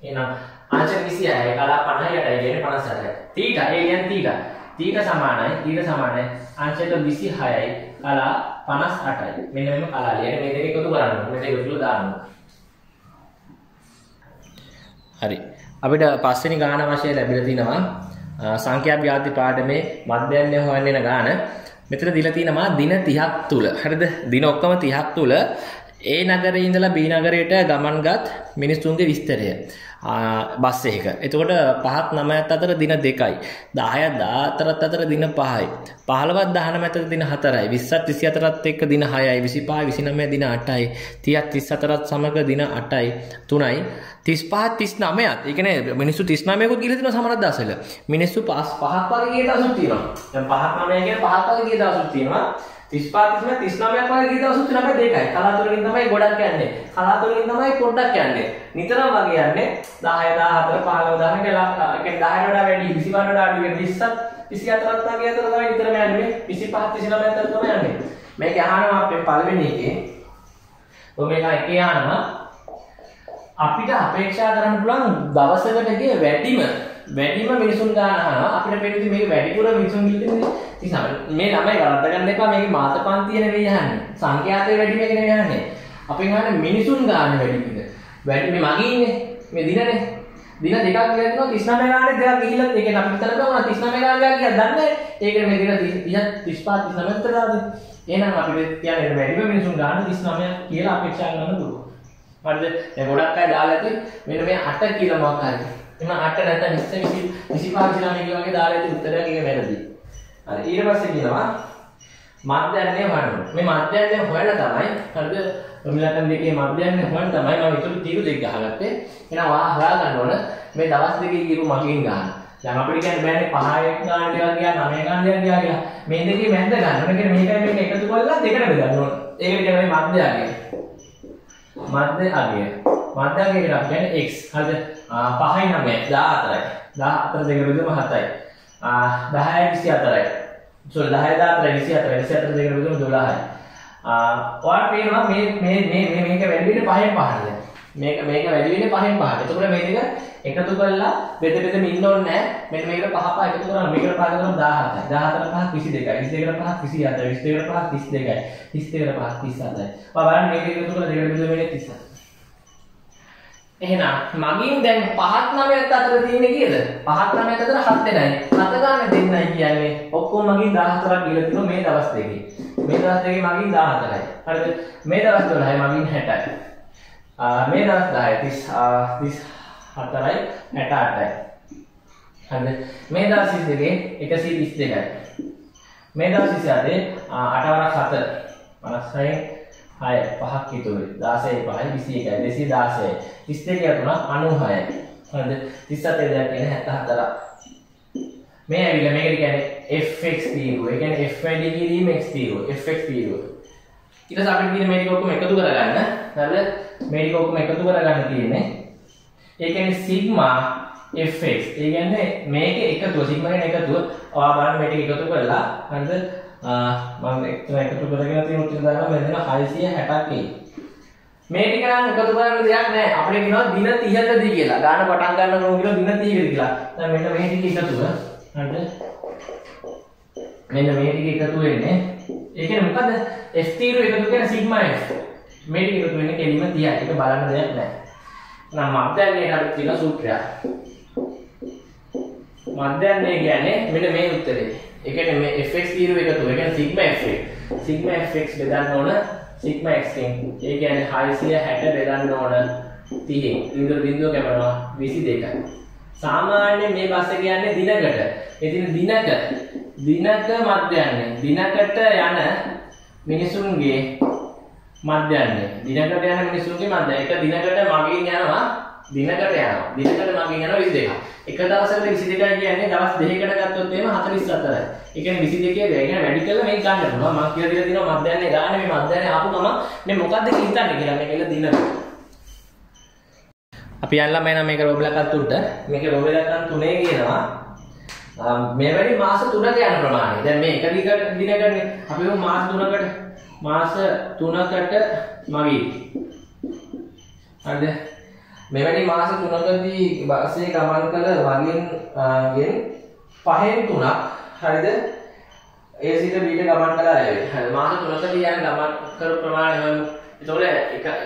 එහෙනම් අංශක 26යි කලා 58යි කියන්නේ 58යි. තීටා ඒ කියන්නේ තීටා. තීටා සමානයි අංශක 26යි කලා 58යි. මෙන්න මේක කලා ලියන්න මේ දෙක එකතු කරන්න. මේ දෙක එකතු දාන්න. හරි. අපිට පස්වෙනි ගාන වශයෙන් ලැබිලා තිනවා සංඛ්‍යා ව්‍යාප්ති පාඩමේ මධ්‍යයන්ය හොයන්න යන ගාන. මෙතන දීලා තිනවා දින 30ක් තුල. හරිද? දින ඔක්කොම 30ක් තුල A නගරේ ඉඳලා B නගරයට ගමන්ගත් මිනිස්සුන්ගේ විස්තරය. බස් එකක. එතකොට 5ත් 9ත් අතර දින 2යි. 10ත් 14ත් අතර දින 5යි. 15ත් 19ත් අතර දින 4යි. 20ත් 24ත් එක්ක දින 6යි. 25 29 දින 8යි. 30ත් 34ත් සමග දින 8යි 3යි. 35ත් 39ත්. ඒ කියන්නේ මිනිස්සු 39කුත් ගිහලා තිනවා සමහර දවසවල. මිනිස්සු 5ක් වගේ ගිය දවසුත් තියෙනවා. දැන් 5ක් 9 කියන්නේ 5ක් වගේ ගිය දවසුත් තියෙනවා. 35 39ක් වගේ ගිය දවසුත් තියෙනවා. දෙකයි. කලාතුරකින් තමයි ගොඩක් යන්නේ. කලාතුරකින් තමයි පොඩ්ඩක් යන්නේ. නිතරම වගේ යන්නේ 10 14 15 10 කියලා. ඒ කියන්නේ 10ට වඩා වැඩි 25ට වඩා අඩු වෙන 20ත් 24ත් වගේ අතර තමයි නිතරම යන්නේ. 25 29ත් අතර තමයි යන්නේ. මේක අහනවා අපේ පළවෙනි එකේ. ඔය මේක එකේ අහනවා අපිට අපේක්ෂා කරන්න පුළුවන් දවසකට ගිය වැඩිම මිනිසුන් ගන්න අහනවා. අපිට පෙන්නන්නේ මේක වැඩිපුර මිනිසුන් ගිහින් ඉතින් මේ ළමයි වරද්ද ගන්න එපා. මේකේ මාත පන්තිය නෙවෙයි අහන්නේ. සංඛ්‍යාතේ වැඩි මේක නෙවෙයි අහන්නේ. අපෙන් අහන්නේ මිනිසුන් ගන්න වැඩිද? වැඩි මේ මගේ ඉන්නේ. මේ දිනනේ. දින දෙකක් ගියා කියනවා 39 ගානේ දෙකක් ගිහිල්ලා ඒ කියන්නේ අපි හිතන බෑ 39 ගානේ ගියා දන්නේ නැහැ. ඒකනේ මේ දින 30 35 39 ට දාන්නේ. එහෙනම් අපිට කියන්නේ වැඩිම මිනිසුන් ගන්න 39 කියලා අපේක්ෂා කරන්න පුළුවන්. හරිද? දැන් ගොඩක් අය දාලා ඇති මෙන්න මේ 8 කියලා මොකක් හරි. එම 8 නැත්නම් 20 25 කියලා වගේ දාලා ඇති උත්තරයක් ඒක වැරදි. හරි ඊට පස්සේ කියනවා මධ්‍යයන්ය හොයන්න. මේ මධ්‍යයන්ය හොයලා තමයි හරිද? මිලටන් දෙකේ මධ්‍යයන්ය හොයන්න තමයි මම ඊටු තීරු දෙක ගහගත්තේ. එහෙනම් හොයා ගන්න ඕන මේ දවස් දෙකේ ගිරු මගින් ගන්න. දැන් අපිට කියන්න බෑනේ 5 ගාන දෙකක් ගියා 9 ගාන දෙකක් ගියා කියලා. මේ දෙකේ මැද්ද ගන්න. ඒ කියන්නේ මේකයි මේක එකතු කරලා දෙකට බෙදන්න ඕන. ඒකට කියන්නේ මධ්‍යයන්ය. මධ්‍ය අගය. මධ්‍ය අගය කියලා කියන්නේ x. හරිද? 5යි 9යි 14යි. 14 දෙක බෙදුවම 7යි. 10යි 24යි. සෝරි 10යි 14යි 24යි 24 දෙක බෙදුවම 12යි. ඔයාලට පේනවා මේක වැඩි වෙන්නේ 5න් 5ට. මේක වැඩි වෙන්නේ 5න් 5ට. එතකොට මේ දෙක එකතු කරලා බෙදෙන්න ඉන්න ඕනේ නැහැ. මෙන්න මේකට 5 5 එකතු කරනවා. මේකට 5 කරනවා 17යි. 14 5 22යි. 22කට 5 27යි. 22කට 5 32යි. 32කට 5 37යි. බලන්න මේක එකතු කරලා දෙකට බෙදුවම වෙන්නේ 37. එහෙනම් මගින් දැන් 5ත් 9ත් අතර තියෙන්නේ කීයද? 5ත් 9ත් අතර 7 දෙනයි. 7 ගානේ දෙන්නයි කියන්නේ ඔක්කොම මගින් 14ක් ගිහලා තියෙනවා මේ දවස් දෙකේ. මේ දවස් දෙකේ මගින් 14යි. හරිද? මේ දවස් 12යි මගින් 60යි. මේ දවස් 10යි 34යි 68යි. හරිද? මේ දවස් 22 132යි. මේ දවස් 27 8 වරක් 7 56යි 6 5ක් ඉතුරුයි 16යි 5යි 21යි 216යි 32 තුනක් 96යි. හරිද? 37 දෙයක් කියන්නේ 74ක්. මේ ඇවිල්ලා මේකට කියන්නේ fx තීරුව. ඒ කියන්නේ f වැඩි කිරීම x තීරුව. fx තීරුව. ඊට පස්සේ අපිට තියෙන මේ ටික ඔක්කොම එකතු කරගන්න. හරිද? මේ ටික ඔක්කොම එකතු කරගන්න තියෙන්නේ. ඒ කියන්නේ sigma fx. ඒ කියන්නේ මේක එකතුව sigma කියන එකතුව. ඔයා බලන්න මේ ටික එකතු කරලා හරිද? මම එක්තන එකතු කරගෙන තියෙන උත්තර දානවා මෙන්න 660ක් එයි. මේ ටික නම් එකතු කරන්න දෙයක් නැහැ. අපිට කියනවා දින 30කදී කියලා. ගාන පටන් ගන්න ඕන කියලා දින 30කදී කියලා. දැන් මෙන්න මේ ටික එකතුව. හරිද? මෙන්න මේ ටික එකතු වෙන්නේ. ඒ කියන්නේ මොකද්ද? f තීරුව එකතු කරන sigma f. මේ ටික එකතු වෙන්නේ කෙලින්ම 30යි. ඒක බලන්න දෙයක් නැහැ. නම් මධ්‍යයන්යේ හරියට තියෙන සූත්‍රයක්. මධ්‍යයන්යේ කියන්නේ මෙන්න මේ උත්තරේ. ඒ කියන්නේ මේ fx තීරුව එකතු. ඒ කියන්නේ sigma fx. sigma fx බෙදන්න ඕන sigma x ෙන්. ඒ කියන්නේ 660 බෙදන්න ඕන 30ෙන්. බිඳුව කැපෙනවා 22යි. සාමාන්‍යයෙන් මේ බස් එක යන්නේ දිනකට. ඉතින් දිනක මධ්‍යයන්ය. දිනකට යන මිනිසුන්ගේ මධ්‍යයන්ය. දිනකට යන මිනිසුන්ගේ මධ්‍යය. එක දිනකට මගින් යනවා දිනකට යනවා. දිනකට මගෙන් යනවා 22. එක දවසකට 22යි කියන්නේ දවස් 2කට ගත්තොත් එහෙම 44යි. ඒ කියන්නේ 22 ද ඒ කියන්නේ වැඩි කළා මේක ගන්න පුළුවන්. මම කියලා දීලා තියෙනවා මධ්‍යන්නේ ගන්න මේ මධ්‍යන්නේ ආපු ගම මේ මොකද්ද කියලා හිතන්නේ කියලා මේක කියලා දිනකට. අපි යන්නලා මම මේක රෝබලකත් උඩ මේක රෝබලකන් 3 කියනවා. මේ වැඩි මාස 3ක යන ප්‍රමාණය. දැන් මේ එක දිනකටනේ අපි මාස 3කට මවි. හරිද? මෙවැනි මාස 3කදී බස්සේ ගමන් කළ වගින් ගෙන් 5න් 3ක් හරිද? A සිට B ට ගමන් කළා ආවේ. හරි මාස 3කදී යන ගමන් කරු ප්‍රමාණය හොයමු. ඒතකොට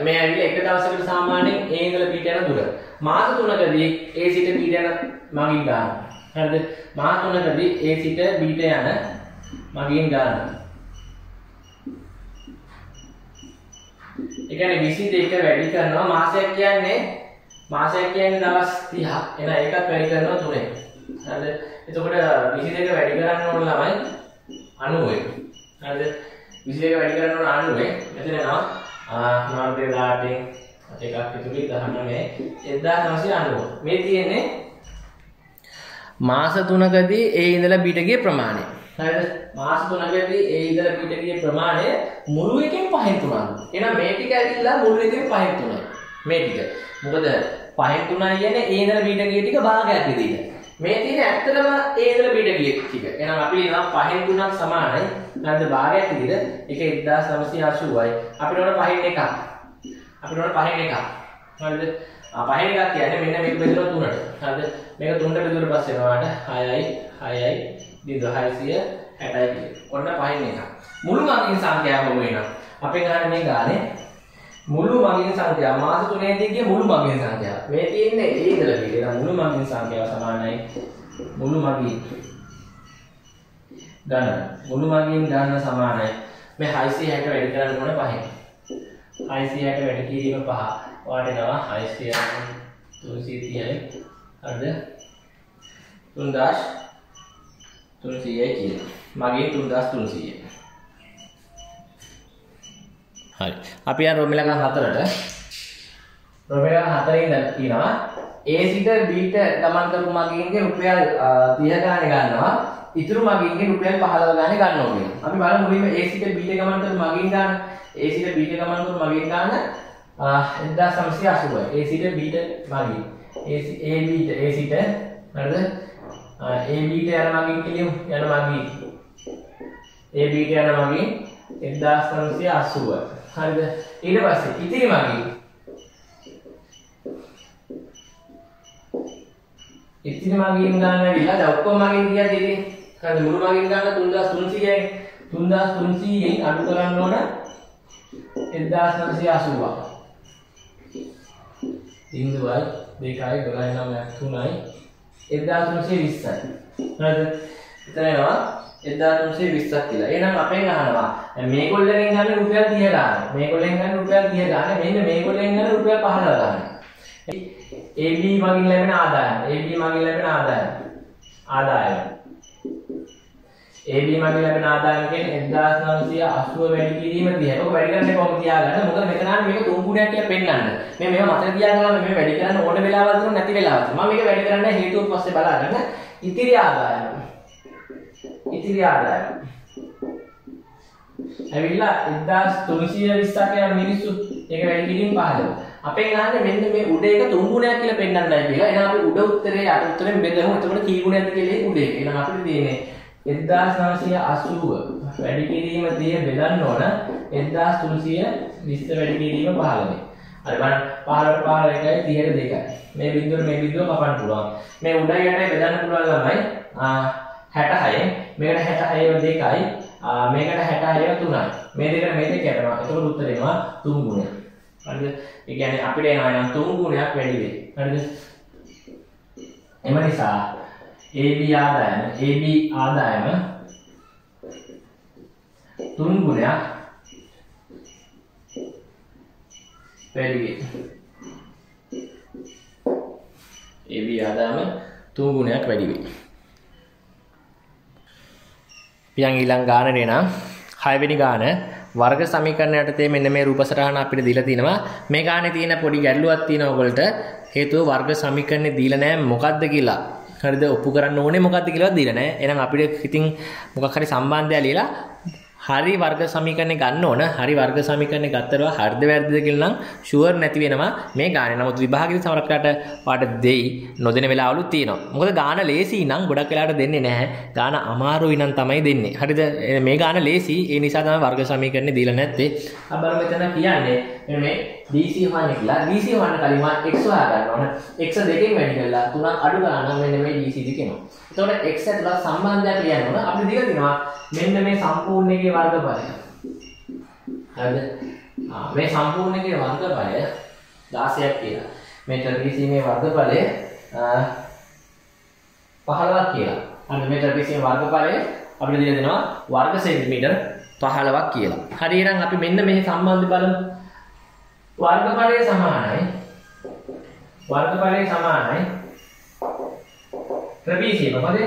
මේ ඇවිල්ලා එක දවසකට සාමාන්‍යයෙන් A ඉඳලා B ට යන දුර. මාස 3කදී A සිට B ට යන මගින් ගන්න. හරිද? මාස 3කදී A සිට B ට යන මගින් ගන්න. ඒ කියන්නේ 22 වැඩි කරනවා මාසයක් කියන්නේ දවස් 30ක්. එහෙනම් ඒකත් වැඩි කරනවා 3ෙන්. හරිද? එතකොට 22 වැඩි කරන්න ඕන ළමයි 90. හරිද? 22 වැඩි කරන්න ඕන 90. මෙතන එනවා 918 එකක් ඉතුරුයි 19 1990. මේ තියෙන්නේ මාස 3කදී A ඉඳලා B ට ගිය ප්‍රමාණය. හරිද? මාස 3කදී A ඉඳලා B ට ගිය ප්‍රමාණය මුළු එකෙන් 5න් 3ක්. එහෙනම් මේ ටික ඇවිල්ලා මුළු එකෙන් 5න් 3යි. මේ ටික. මොකද 5න් 3යි කියන්නේ A ඉඳලා B ට ගිය ටික භාගයක් විදිහට. මේ තියෙන ඇත්තටම A ඉඳලා B ට ගිය ටික. එහෙනම් අපි එනවා 5න් 3ක් සමානයි. හරිද? භාගයක් විදිහට. ඒක 1980යි. අපිට ඕන 5න් 1ක්. හරිද? 5න් 1ක් කියන්නේ මෙන්න මේක බෙදලා 3ට. හරිද? මේක 3ට බෙදුවට පස්සේ එනවාට 6යි 660 ඔන්න 5න් 1ක්. මුළු මගින් සංඛ්‍යාව හමු වෙනවා. අපෙන් ගන්න මේ ගානේ මුළු මගින් සංඛ්‍යාව මාස 3 දී මුළු මගින් සංඛ්‍යාව. මේ තියෙන්නේ A ඉඳලා B. එහෙනම් මුළු මගින් සංඛ්‍යාව සමානයි මුළු මගින් ගන්න සමානයි. මේ 660 වැඩි කරන්න ඕනේ 5න්. 660 වැඩි කිරීම 5. ඔයාලට එනවා 600 330යි. හරිද? 3300යි කියලා. මගේ 3300යි. හරි. අපි යන රෝමෙලක 4ට. රෝමෙලක 4 ඉඳන් කියනවා A සිට B ට ගමන් කරපු මගින්ගේ රුපියල් 30 ගානේ ගන්නවා. ඉතුරු මගින්ගේ රුපියල් 15 ගානේ ගන්නවා කියලා. අපි බලමු මුලින්ම A සිට B ට ගමන් කරපු මගින් ගන්න. A සිට B ට ගමන් කරපු මගින් ගන්න 1980යි. A සිට B ට මගින්. A සිට හරිද? AB ට යන මගින් කියමු යන මගින් AB ට යන මගින් 1980. හරිද? ඊට පස්සේ ඉතිරි මගින් ගන්න විලා ඔක්කොම මගින් කියා දෙන්නේ. හරිද? මුළු මගින් ගන්න 3300යි. 3300න් අඩු කරන්න ඕන 1980ක්. 0යි 2යි 3යි 1320යි. හරිද? එතන එනවා 1320ක් කියලා. එහෙනම් අපෙන් අහනවා මේගොල්ලෙන් ගන්න රුපියල් 30 ගන්න. මේගොල්ලෙන් ගන්න රුපියල් 30 ගන්න. මෙන්න මේගොල්ලෙන් ගන්න රුපියල් 15 ගන්න. AB මගින් ලැබෙන ආදායම. AB මගින් ලැබෙන ආදායම. AB මගින් ලැබෙන ආදායම කියන්නේ 1980 වැඩි කිරීම 30. ඔක වැඩි කරන්නේ කොහොමද තියාගන්න? මොකද මෙතන මේක තුන් ගුණයක් කියලා පෙන්නන්න. මේ මේව මතක තියාගන්න මේ වැඩි කරන්න ඕන වෙලාවල් තුන නැති වෙලාවල්. මම මේක වැඩි කරන්න හේතුව පස්සේ බලාගන්න. ඉතිරි ආදායම. ඇවිල්ලා 1320ක් යන මිනිස්සු ඒක වැඩි කිරීම 15. අපෙන් අහන්නේ මෙන්න මේ උඩ එක තුන් ගුණයක් කියලා පෙන්නන්නයි කියලා. එහෙනම් අපි උඩ උත්තරේ යට උත්තරෙන් බෙදමු. එතකොට කී ගුණයක්ද කියලා උඩ එක. එහෙනම් අපිට තියෙන්නේ 1980 වැඩි කිරීම 30 බෙදන්න ඕන 1320 වැඩි කිරීම 15. හරි බලන්න 15ට 15 එකයි 30ට 2යි. මේ බිඳුව කපන්න පුළුවන්. මේ උඩයි යටයි බෙදන්න පුළුවන් ළමයි 66. මේකට 66ව 2යි. මේකට 66ව 3යි. මේ දෙකට මේ දෙක යටනවා. එතකොට උත්තරේ එනවා 3 ගුණයක්. හරිද? ඒ කියන්නේ අපිට එනවා නම් 3 ගුණයක් වැඩි වෙයි. හරිද? එම නිසා AB ආදායම 3 ගුණයක් වැඩි වෙයි. AB ආදායම 3 ගුණයක් වැඩි වෙයි. පියන් ඊළඟ ගානට එනම් 6 වෙනි ගාන වර්ග සමීකරණ යටතේ මෙන්න මේ රූප සටහන අපිට දීලා තිනවා. මේ ගානේ තියෙන පොඩි ගැටලුවක් තියෙනවා ඔයගොල්ලන්ට. හේතුව වර්ග සමීකරණේ දීලා නැහැ මොකද්ද කියලා. හරිද? ඔප්පු කරන්න ඕනේ මොකද්ද කියලාවත් දීලා නැහැ. එහෙනම් අපිට ඉතින් මොකක් හරි සම්බන්ධයක් ලියලා හරි වර්ග සමීකරණේ ගන්න ඕන. හරි වර්ග සමීකරණේ ගත්තට හරිද වැරදිද කියලා නම් ෂුවර් නැති වෙනවා මේ ගානේ. නමුත් විභාගෙදී සමහරකට වාට දෙයි නොදෙන වෙලාවලුත් තියෙනවා. මොකද ගාන ලේසි නම් ගොඩක් වෙලාවට දෙන්නේ නැහැ. ගාන අමාරුයි නම් තමයි දෙන්නේ. හරිද? මේ ගාන ලේසි. ඒ නිසා තමයි වර්ග සමීකරණේ දීලා නැත්තේ. අපි බලමු මෙතන කියන්නේ මේ DC හොයන්න කියලා. DC හොයන්න කලින් මම x හොයා ගන්න ඕන. x දෙකෙන් වැඩි කරලා 3ක් අඩු කරා නම් මෙන්න මේ DC දිකෙනවා. එතකොට x ඇතුළත් සම්බන්ධයක් ලියන්න ඕන. අපිට දීලා තිනවා මෙන්න මේ සම්පූර්ණ එකේ වර්ගඵලය. හරිද? මේ සම්පූර්ණ එකේ වර්ගඵලය 16ක් කියලා. මේ ත්‍රිපිටකයේ මේ වර්ගඵලය 15ක් කියලා. අන්න මේ ත්‍රිපිටකයේ වර්ගඵලය අපිට දීලා දෙනවා වර්ග සෙන්ටිමීටර් 15ක් කියලා. හරි එහෙනම් අපි මෙන්න මේ සම්බන්ධය බලමු. වර්ගඵලය සමානයි ත්‍රිපිටකයේ මොකද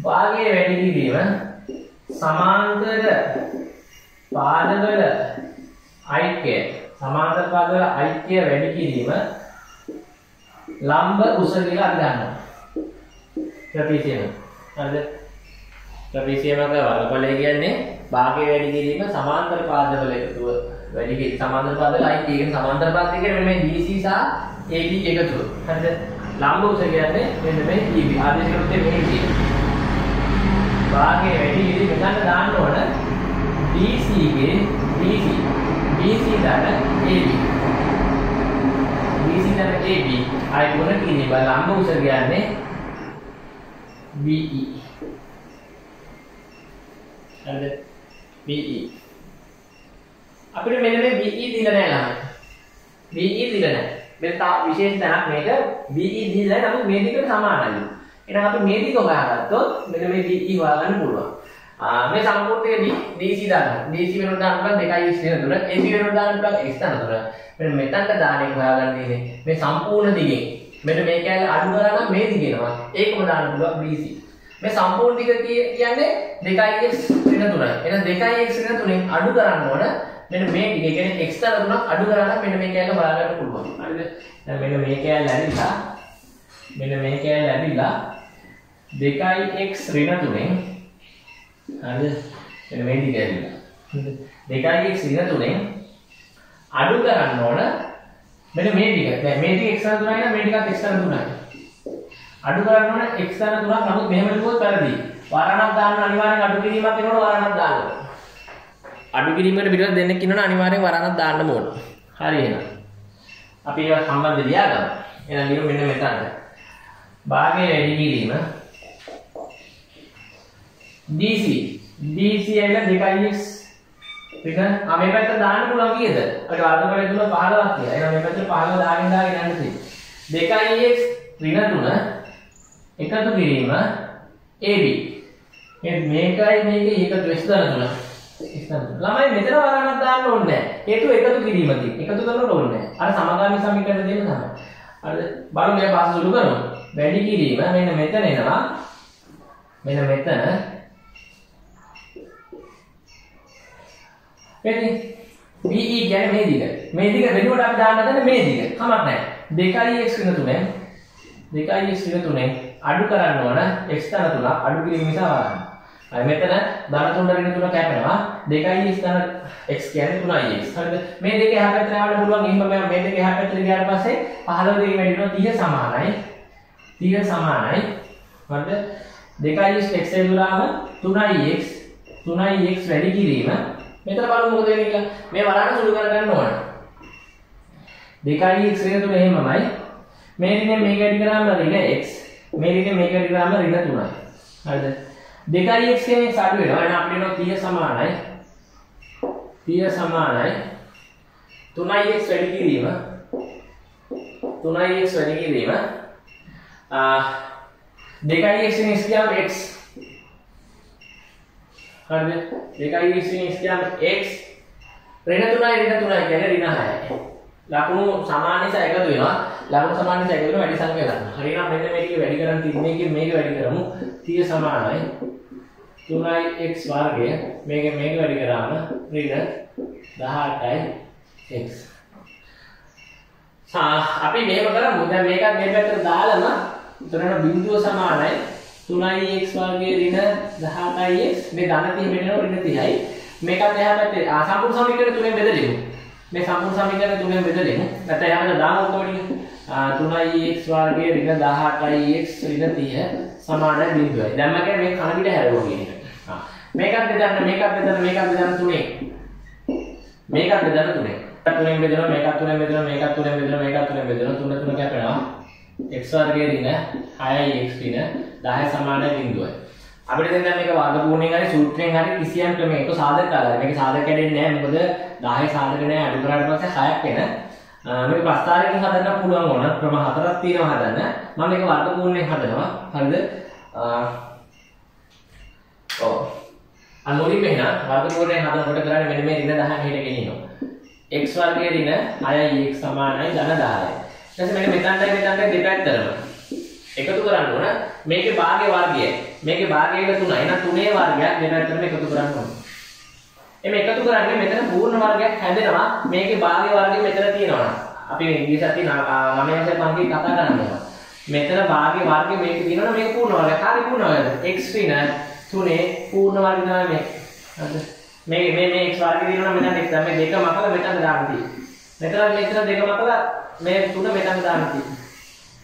භාගයේ වැඩි කිරීම සමාන්තර පාදවල ඓක්‍ය වැඩි කිරීම ලම්බ උස කියලා අපි ගන්නවා. ත්‍රිපිටකයම. හරිද? ත්‍රිපිටකයමක වර්ගඵලය කියන්නේ භාගයේ වැඩි කිරීම සමාන්තර පාදවල එකතුව වැඩි කිරීම සමාන්තර පාදවල ඓක්‍ය කියන සමාන්තර පාද කියන්නේ මේ DC සහ AB එකතුව. හරිද? ලම්බ උස කියන්නේ මෙන්න මේ EB. ආදේශ කරුත්තේ මේ කියන්නේ භාගයේ වැඩි කිරීම මෙතන දාන්න ඕන DC ගේ BC දාන AB. BC දාන AB ආයි ගුණ කිරීම ලම්බ උස කියන්නේ BE. හරිද? BE. අපිට මෙන්න මේ BE දීලා නැහැ ළමයි. BE දීලා නැහැ. මෙන්න තා විශේෂ තැනක් මේක BE දීලා නැහැ. නමුත් මේ දෙකට සමානයි. එහෙනම් අපි මේ දෙක හොයාගත්තොත් මෙන්න මේ BE හොයාගන්න පුළුවන්. මේ සම්පූර්ණ DC දාන්න. DC වෙනුවට දාන්න පුළුවන් 2x වෙන තුන. AB වෙනුවට දාන්න පුළුවන් x දාන්න තුන. මෙන්න මෙතනට දාන එක හොයාගන්න තියෙන්නේ. මේ සම්පූර්ණ දිගෙන්. මෙන්න මේ කැලේ අඩු කරා නම් මේ දිගේනවා. ඒකම දාන්න පුළුවන් BC. මේ සම්පූර්ණ දිග කියන්නේ 2x වෙන තුනයි. එහෙනම් 2x වෙන තුනෙන් අඩු කරන්න ඕන. මෙන්න මේ දිග කියන්නේ x දාන තුනක් අඩු කරා නම් මෙන්න මේ කැලේ හොයාගන්න පුළුවන්. හරිද? දැන් මෙන්න මේ කැලේ ඇවිල්ලා 2x ඍණ 3ෙන් හරිද? මෙන්න මේ දිග ඇවිල්ලා 2x ඍණ 3ෙන් අඩු කරන්න ඕන මෙන්න මේ දිග. දැන් මේ දිග x ඍණ 3යි නම් මේ දිගත් x ඍණ 3යි. අඩු කරන්න ඕන x ඍණ 3ක්. නමුත් මෙහෙම ලියුවොත් වැරදි. වරණක් දාන්න අනිවාර්යෙන් අඩු කිරීමක් වෙනකොට වරණක් දාන්න ඕන. අඩු කිරීමකට පිටුවක් දෙන්නෙක් ඉන්නවනේ අනිවාර්යෙන් වරණක් දාන්න ඕන. හරි එහෙනම්. අපි ඒවා සම්බන්ධ ලියාගමු. එහෙනම් ලියමු මෙන්න මෙතන. භාගයේ වැඩි කිරීම DC ඇවිල්ලා 2x ඍණ මේ පැත්ත දාන්න පුළුවන් කීයද? අපිට වර්ගඵලය දුන්න 15ක් කියලා. එහෙනම් මේ පැත්තට 15 දාගෙන යන්න තියෙන්නේ. 2x ඍණ 3 එකතු කිරීම AB. මේකයි එකතු x දාන තුන. ළමයි මෙතන වරණක් දාන්න ඕනේ නැහැ. හේතුව එකතු කිරීමදී. එකතු කරනකොට ඕනේ නැහැ. අර සමගාමී සමීකරණ දෙන්න තමයි. හරිද? බලමු මේ පාස සුළු කරමු. වැඩි කිරීම මෙන්න මෙතන එනවා. මෙන්න මෙතන. එතන BE කියන්නේ මේ දිග. මේ දිග වෙනුවට අපි දාන්න හදන්නේ මේ දිග. කමක් නැහැ. 2x ඍණ 3ෙන් 2x ඍණ 3ෙන් අඩු කරන්න ඕන x ධන 3 අඩු කිරීම නිසා වරන්න. අය මෙතන ධන 3 ඍණ 3 කැපෙනවා. 2x ධන x කියන්නේ 3x. හරිද? මේ දෙක එහා පැත්තට යවන්න පුළුවන්. එහෙම මේ දෙක එහා පැත්තට ගියාට පස්සේ 15 දෙකෙන් වැඩි වෙනවා 30 සමානයි. 30 සමානයි. හරිද? 2x x එදුරාම 3x වැඩි කිරීම. මෙතන බලමු මොකද වෙන්නේ කියලා. මේ වරණ සුළු කරගන්න ඕන. 2x ඍණ 3 එහෙමමයි. මේ දිනේ මේක වැඩි කරාම ඍණ x. මේ දිනේ මේක වැඩි කරාම ඍණ 3යි. හරිද? 2x කියන්නේ x අඩු වෙනවා. එහෙනම් අපිට එනවා 30 සමානයි. 30 සමානයි 3x වැඩි කිරීම 2x sin x කියම x. හරිද? 2x sin x කියම x ඍණ 3යි කියන්නේ ඍණ 6යි. ලකුණු සමාන නිසා එකතු වෙනවා. ලකුණු සමාන නිසා එකතු වෙනවා වැඩි සංඛ්‍යා ගන්න. හරිනම් මෙන්න මේක වැඩි කරන් තිබුණේකින් මේක වැඩි කරමු. 30 සමානයි 3x වර්ගය මේක වැඩි කරාම ඍණ 18යි x. අපි මෙහෙම කරමු. දැන් මේකත් මේ පැත්තට දාලම උතරන බිඳුව සමානයි 3x වර්ගයේ ඍණ 18x මේ ධන 30 වෙනවා ඍණ 30යි. මේකත් එහා පැත්තේ සම්පූර්ණ සමීකරණ තුනෙන් බෙදෙමු. මේ සම්පූර්ණ සමීකරණ තුනෙන් බෙදෙමු. නැත්නම් එහා පැත්තට දාමු කොටින් 3x වර්ගයේ ඍණ 18x ඍණ 30 සමානයි බිඳුවයි. දැන් මම කියන්නේ මේ කන පිට හැරෙවෝ කියන එක. මේකත් බෙදන්න තුනේ. මේකත් බෙදන්න තුනේ. තුනෙන් බෙදෙනවා මේකත් තුනෙන් බෙදෙනවා මේකත් තුනෙන් බෙදෙනවා මේකත් තුනෙන් බෙදෙනවා තුන කැපෙනවා. x වර්ගයේ ඍණ 6x ඍණ 10 සමානයි බිඳුවයි. අපිට දැන් මේක වර්ගමූලයෙන් හරි සූත්‍රයෙන් හරි කිසියම් ක්‍රමයක සාධක කරලා. මේක සාධක කැඩෙන්නේ නැහැ. මොකද 10 සාධක නැහැ. අඩු කරාට පස්සේ 6ක් වෙන. මේක ප්‍රස්තාරයෙන් හදන්න පුළුවන් ඕන ක්‍රම හතරක් තියෙනවා හදන්න. මම මේක වර්ගමූලයෙන් හදනවා. හරිද? ඔව්. අනුලින් මෙහෙන වර්ගමූලයෙන් හදනකොට කරන්නේ මෙන්න මේ ඍණ 10 මෙහෙට ගෙනියනවා. x වර්ගයේ ඍණ 6x සමානයි ධන 10යි. ඊට පස්සේ මෙතනට දෙපැත්තටම එකතු කරන්න ඕන. මේකේ භාගයේ වර්ගයයි. මේකේ භාගයක 3යි. එහෙනම් 3ේ වර්ගයක් දෙපැත්තටම එකතු කරන්න ඕන. එමෙ එකතු කරන්නේ මෙතන පූර්ණ වර්ගයක් හැදෙනවා. මේකේ භාගයේ වර්ගය මෙතන තියෙනවා. අපි ඉංග්‍රීසියෙන් 9 පන්තියේ කතා කරනවා. මෙතන භාගයේ වර්ගය මේක තියෙනවා. මේක පූර්ණ වර්ගයක්. හරි පූර්ණ වර්ගයක්. x ඍණ 3 පූර්ණ වර්ගය තමයි මේ. හරිද? මේ x වර්ගය තියෙනවා මෙතන x තමයි දෙක මකලා මෙතන දාන්න තියෙන්නේ. මෙතන දෙක මකලා මේ 3 මෙතන දාන්න තියෙන්නේ.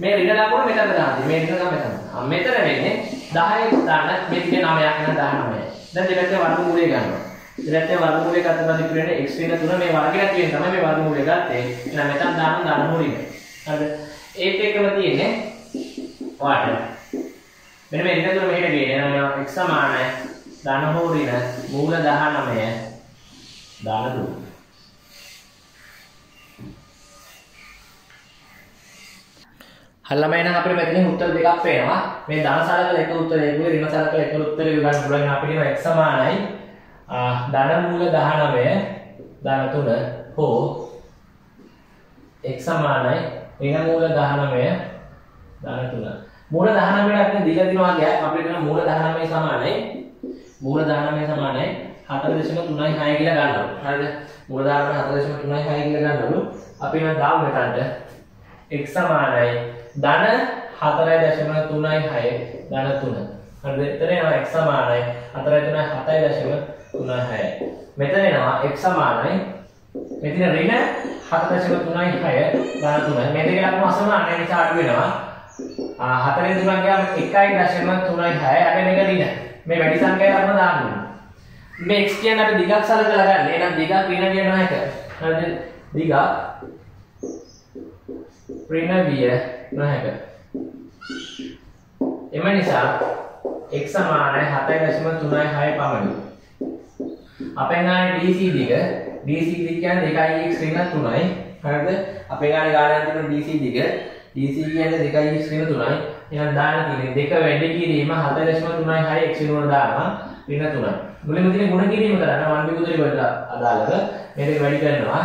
මේ ඍණ ලකුණ මෙතන දාන්න තියෙන්නේ. මේ ඍණ ගම මෙතන. මෙතන වෙන්නේ 10 දාන්න මේ තියෙන 9ක් වෙන 19යි. දැන් දෙපැත්තේ වර්ගමූලය ගන්නවා. දෙපැත්තේ වර්ගමූලය ගත්ත පස්සේ ඉතුරු වෙන්නේ x ඍණ 3 මේ වර්ගයක් තියෙන තමයි මේ වර්ගමූලය ගත්තේ. එහෙනම් මෙතන දාන්න ධනමූලික. හරිද? ඒත් එක්කම තියෙන්නේ ඔයාට මෙන්න මේ ඍණ 3 මෙහෙට ගේන x සමානයි ධන හෝ ඍණ මූල 19 ධන 2. හල්ලම එනනම් අපිට මෙතනින් උත්තර දෙකක් පේනවා. මේ ධන සලකල එක උත්තරයකුයි ඍණ සලකල එක උත්තරයකුයි ගන්න පුළුවන්. අපිට කියනවා x සමානයි ධන මූල 19 ධන 3 හෝ x සමානයි ඍණ මූල 19 ධන 3. මූල 19 අපිට දීලා දිනවා ගෑ අපිට කියන මූල 19 සමානයි 4.36 කියලා ගන්නවා. හරිද? මූල 4.36 කියලා ගන්නවලු. අපි මම දාමු මෙතනට x සමානයි ධන 4.36 ධන 3. හරිද? එතන එනවා x සමානයි 4.36. මෙතන එනවා x සමානයි මෙතන ඍණ 4.36 ධන 3. මේ දෙක ලකුණු අසමාන නිසා අඩු වෙනවා. 4 3 ගියාම 1.36. හැබැයි මේක ඍණ. මේ වැඩි සංඛ්‍යාව ලකුණ දාන්න ඕනේ. මේ x කියන්නේ අපි දිගක් සලකලා ගන්න. එහෙනම් දිගක් ඍණ කියනවා එක. හරිද? දිගක් ඍණ විය නොහැක. එම නිසා x සමානයි 7.36 පමණයි. අපේ ගානේ DC දිග කියන්නේ 2x ඍණ 3යි. හරිද? අපේ ගානේ ගානක් තියෙන DC දිග කියන්නේ 2x ඍණ 3යි. එහෙනම් දාන්න තියෙන්නේ දෙක වැඩි කිරීම 7.36 x වෙනුවට දානවා ඍණ 3යි. මුලින්ම තියෙන ගුණ කිරීම කරන්න 1 බිඳුව වලට අදාළව මේ දෙක වැඩි කරනවා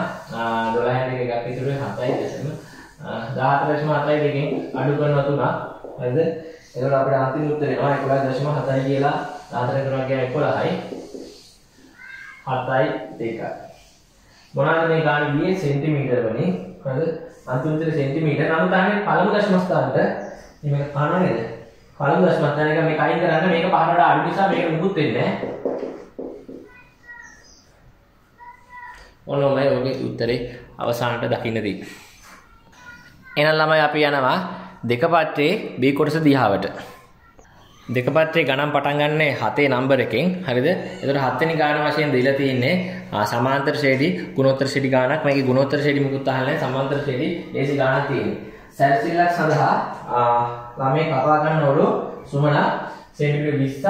12 න් එකක් ඉතුරු 7.14.7 දෙකෙන් අඩු කරනවා 3. හරිද? එතකොට අපිට අන්තිම උත්තරේ එනවා 11.7 කියලා 14 කරනවා කියන්නේ 11යි 7.2. මොනවාද මේ ගානේ ගියේ සෙන්ටිමීටර වලින්. හරිද? අන්තිම උත්තරේ සෙන්ටිමීටර. නමුත් අහන්නේ පළමු දශම ස්ථානට මේක පානවා නේද? පළමු දශම ස්ථාන එක මේක අයින් කරන්න මේක පහකට අඩු නිසා මේක මුකුත් වෙන්නේ නැහැ. ඔන්නෝමයි ඔගේ උත්තරේ අවසානට දකින්නදී. එහෙනම් ළමයි අපි යනවා දෙක පත්‍රයේ B කොටස දිහාවට. දෙක පත්‍රයේ ගණන් පටන් ගන්න 7 නම්බර එකෙන්. හරිද? එතකොට 7 වෙනි ගාන වශයෙන් දීලා තියෙන්නේ සමාන්තර ශ්‍රේණි ගුණෝත්තර ශ්‍රේණි ගානක්. මේකේ ගුණෝත්තර ශ්‍රේණි මුකුත් අහලා නැහැ. සමාන්තර ශ්‍රේණි AC ගානක් තියෙන්නේ. සැරසිල්ලක් සඳහා ළමයි කපා ගන්නවලු සුමන සෙන්ටිමීටර් 20ක්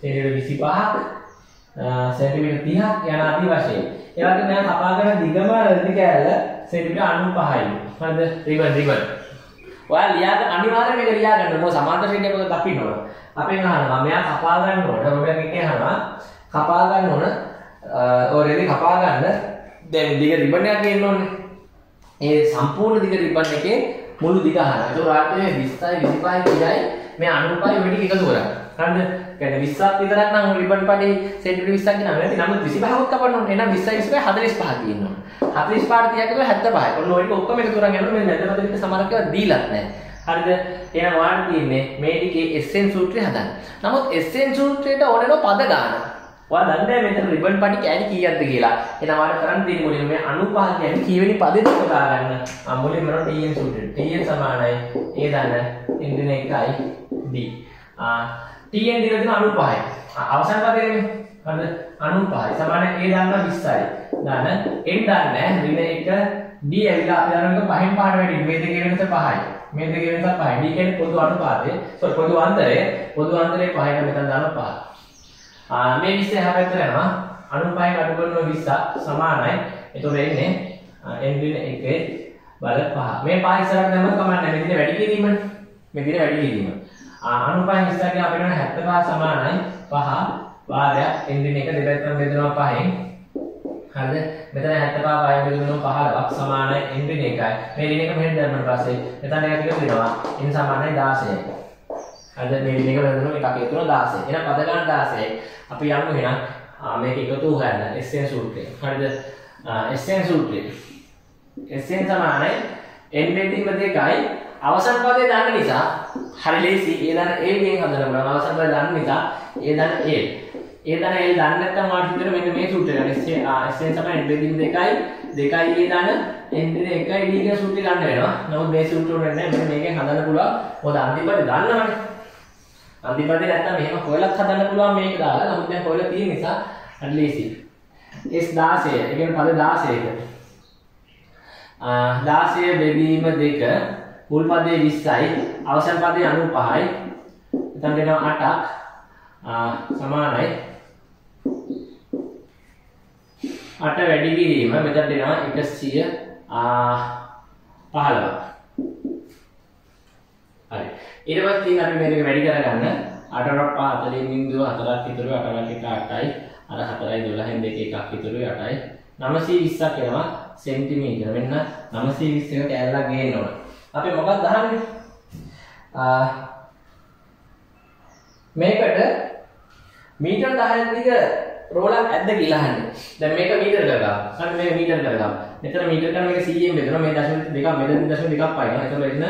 සෙන්ටිමීටර 25ක් සෙන්ටිමීටර 30ක් යන ආදී වශයෙන්. ඒ වගේම මම කපා ගන්න දිගම රෙදි කෑල්ල සෙන්ටිමීටර 95යි. හරිද? රිබන්. ඔයාලා ලියා අනිවාර්යයෙන් මේක ලියා ගන්න. මොකද සමාන්තර ශ්‍රේණිය පොත දකින්න ඕන. අපෙන් අහනවා මෙයා කපා ගන්න ඕන. ඔබෙන් කියනවා කපා ගන්න ඕන. ඔය රෙදි කපා ගන්න දැන් දිග රිබන් එකක් ගේන්න ඕනේ. ඒ සම්පූර්ණ දිග රිබන් එකේ මුළු දිග අහනවා. ඒක රාත්‍රියේ 20යි 25යි 30යි මේ 95යි වෙඩි එකතු කරා. හරිද? කියන්නේ 20ක් විතරක් නම් රිබන් පඩේ සෙන්ටිමීටර් 20ක් ගෙනාවා නැති. නමුත් 25ක් කපන්න ඕනේ. එහෙනම් 20යි 25යි 45 තියෙනවා. 45ට 30ක් කියලා 75යි. ඔන්න ඔය ටික ඔක්කොම එකතු කරන් යනකොට මේ මැදපත ටික සමහරක් ඒවා දීලත් නැහැ. හරිද? එහෙනම් ඔයාලට තියෙන්නේ මේ ටිකේ SN සූත්‍රය හදන්න. නමුත් SN සූත්‍රයට ඕනෙන පද ගන්න. ඔයාලා දන්නේ මෙතන රිබන් පඩි කෑලි කීයක්ද කියලා. එහෙනම් ඔයාලට කරන්න තියෙන්නේ මුලින්ම මේ 95 කියන්නේ කීවෙනි පදෙද හොදා ගන්න. මුලින්ම නෝ TN සූත්‍රය. TN සමානයි A ධන ඉන්දින 1යි D. TN දීලා තියෙන 95යි. අවසන් පදේනේ. හරිද? 95යි. සමානයි A ධන 20යි. ධන N ධන ඍණ 1 D ඇවිල්ලා අපි දන්නවා පහෙන් පහට වැඩි. මේ දෙකේ වෙනස 5යි. මේ දෙකේ වෙනස 5යි. D කියන්නේ පොදු අනුපාතය. පොදු අන්තරය. පොදු අන්තරේ 5යි මෙතන දානවා 5. මේ 20 එහා පැත්තට යනවා 95න් අඩු කරනවා 20 සමානයි. ඒතකොට එන්නේ n දින 1 බල 5. මේ 5 ඉස්සරහට දැම්මම කමන්නේ නැහැ. මෙදින වැඩි කිරීමනේ. මෙදින වැඩි කිරීම. 95න් ඉස්සරහට අපිට 75 සමානයි 5 වාරයක් n දින 1 දෙපැත්තම බෙදනවා 5න්. හරිද? මෙතන 75 5න් බෙදනවා 15ක් සමානයි n දින 1යි. මේ දින 1 මෙහෙට දැම්මම පස්සේ මෙතන එක ටික වෙනවා. n සමානයි 16යි. හරිද? මේ දින 1 බෙදනවා එකක් එකතු වෙනවා 16. එහෙනම් පද ගන්න 16යි. අපි යමු එහෙනම් මේක එකතු හොයන්න SN සූත්‍රය. හරිද? SN සූත්‍රය. SN සමානයි n බෙදීම 2යි අවසන් පදේ දාන්න නිසා හරි ලේසි. ඒ දාන A ගෙන් හදන්න පුළුවන්. අවසන් පදේ දාන්න නිසා A දාන A. A දාන A දාන්න නැත්නම් වාට විතර මෙන්න මේ සූත්‍රය ගන්න. SN තමයි n බෙදීම 2යි A දාන n දින 1යි D කියන සූත්‍රය ගන්න වෙනවා. නමුත් මේ සූත්‍ර වල නැහැ. මෙන්න මේකෙන් හදන්න පුළුවන්. මොකද අන්තිම පදේ දාන්නවනේ. අන්තිම පදේ නැත්තම් මෙහෙම හොයලත් හදන්න පුළුවන් මේක දාලා. නමුත් දැන් හොයලා තියෙන නිසා අඩලීසි. S16 ඒ කියන්නේ පද 16ක. 16 බෙදීම 2 මුල් පදේ 20යි අවසන් පදේ 95යි. එතන දෙනවා 8ක් සමානයි 8 වැඩි කිරීම මෙතන දෙනවා 115. හරි. ඊට පස්සේ අපි මේක වැඩි කරගන්න 8ට 5 40 බිංදුව 4ක් ඉතුරු 8ක් එක 8යි අර 4යි 12න් දෙක එකක් ඉතුරු 8යි 920ක් එනවා සෙන්ටිමීටර. මෙන්න 920 එක කැලලක් ගේන්න ඕන. අපි මොකක්ද අහන්නේ? මේකට මීටර 10ක් දිග රෝලක් ඇද්ද කියලා අහන්නේ. දැන් මේක මීටර කරගන්න. අන්න මේක මීටර කරගන්න. මෙතන මීටර කරන මේක 100න් බෙදනවා. මේ 0.2 මෙතන 0.2ක් පයින්නවා. ඒතකොට එන්න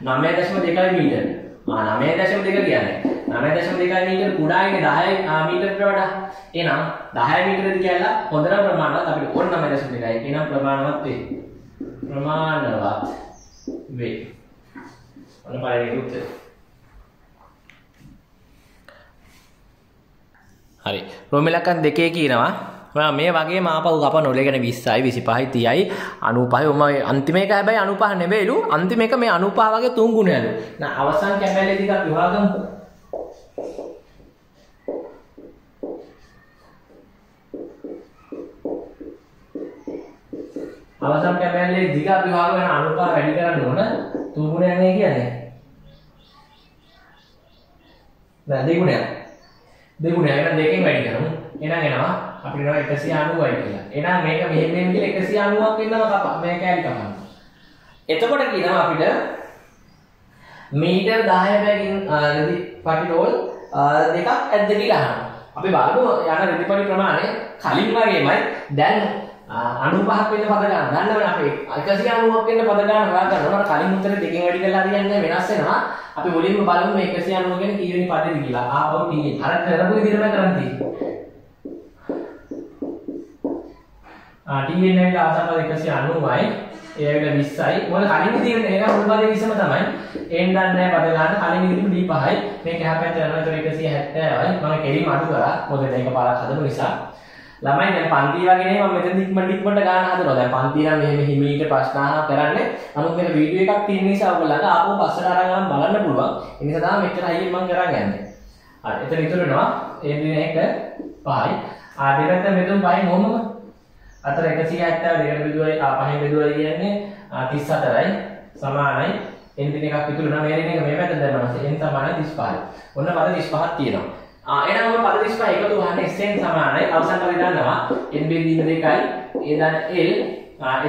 9.2 මීටර. 9.2 කියන්නේ 9.2 මීටර කුඩායිනේ 10 මීටරට වඩා. එහෙනම් 10 මීටරද කියලා හොඳම ප්‍රමාණවත් අපිට ඕන 9.2යි. එහෙනම් ප්‍රමාණවත් වේ. ප්‍රමාණවත් වේ. ඔන්න පළවෙනි උත්තරය. හරි. රෝමිලකන් දෙකේ කියනවා මේ වගේ මාපව් කපනවල ඒ කියන්නේ 20යි 25යි 30යි 95යි ඔම අන්තිම එක හැබැයි 95 නෙවෙයිලු අන්තිම එක මේ 95 වගේ තුන් ගුණයලු. නා අවසන් කැමැල්ලේ ටිකක් විවාගමු. අවසන් කැමැල්ලේ දිග විවාග වෙන 95 වැඩි කරන්න ඕන තුන් ගුණයක් නේ කියන්නේ. නෑ දෙගුණයක්. දෙගුණයක් එහෙනම් දෙකෙන් වැඩි කරමු. එහෙනම් එනවා අපිට එනවා 190යි කියලා. එහෙනම් මේක මෙහෙම කියලා 190ක් වෙනවා කපා. මේ කැලි කපන්න. එතකොට කියනවා අපිට මීටර 10 බැගින් රෙදි පටි රෝල් දෙකක් ඇද්ද කියලා අහනවා. අපි බලමු යන රෙදි පටි ප්‍රමාණය කලින් වගේමයි දැන් 95ක් වෙන්න පද ගන්න. දන්නවනේ අපි 190ක් වෙන්න පද ගන්න හොයා ගන්නවා. කලින් උත්තරේ දෙකෙන් වැඩි කරලා හරියන්නේ වෙනස් වෙනවා. අපි මුලින්ම බලමු මේ 190 කියන්නේ කීවෙනි පදෙද කියලා. ආපහු TN. අර කරපු විදිහටම කරන් තියෙන්නේ. TN ඇවිල්ලා ආසන්න 190යි. ඒ ඇවිල්ලා 20යි. මොකද කලින් තියෙන එක මුල් පදේ 20ම තමයි. එන් දන්නේ නැහැ පද ගන්න. කලින් ඉදිරියට D5යි. මේක එහා පැත්තට යනවා. ඒතර 170යි. මම කෙලිම අඩු කරා. මොකද මේක පාරක් හදපු නිසා. ළමයි දැන් පන්ති වගේ නේ මම මෙතන ඉක්මනට ගන්න හදනවා. දැන් පන්ති නම් මෙහෙම හිමීට ප්‍රශ්න අහන කරන්නේ. නමුත් මේක වීඩියෝ එකක් තියෙන නිසා ඔයගොල්ලන්ට ආපහු පස්සට අරන් බලන්න පුළුවන්. ඒ නිසා තමයි මෙච්චර හයියෙන් මම කරන් යන්නේ. හරි. එතන ඉතුරු වෙනවා ඒ දින 1 5යි. දෙපැත්ත මෙතුන් 5යි මොමම. අතර 170 දෙක බෙදුවයි 5යි බෙදුවයි කියන්නේ 34යි සමානයි. n දින එකක් ඉතුරු වෙනවා. මේ දින එක මේ පැත්තට දැම්මම n සමානයි 35යි. ඔන්න පද 35ක් තියෙනවා. එහෙනම් ඔය පද 35 එකතු වහන්න SN සමානයි අවසන් පදේ දානවා n බෙදීම 2යි a දාන l